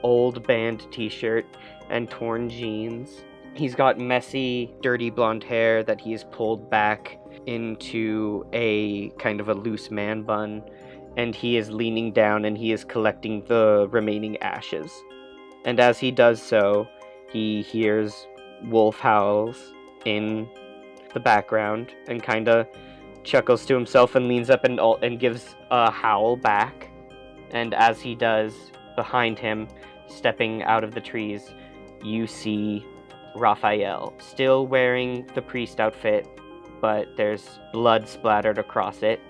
old band t-shirt and torn jeans. He's got messy, dirty blonde hair that he has pulled back into a kind of a loose man bun, and he is leaning down and he is collecting the remaining ashes. And as he does so, he hears wolf howls in the background and kind of chuckles to himself and leans up and gives a howl back. And as he does, behind him, stepping out of the trees, you see Raphael, still wearing the priest outfit, but there's blood splattered across it,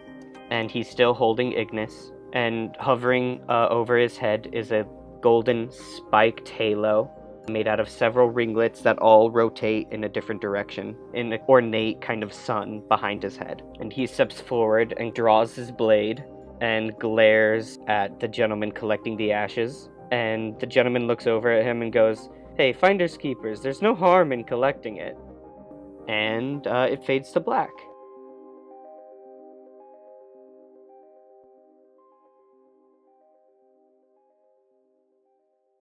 and he's still holding Ignis, and hovering over his head is a golden spiked halo made out of several ringlets that all rotate in a different direction, in an ornate kind of sun behind his head. And he steps forward and draws his blade and glares at the gentleman collecting the ashes, and the gentleman looks over at him and goes, hey, finders keepers, there's no harm in collecting it. And it fades to black.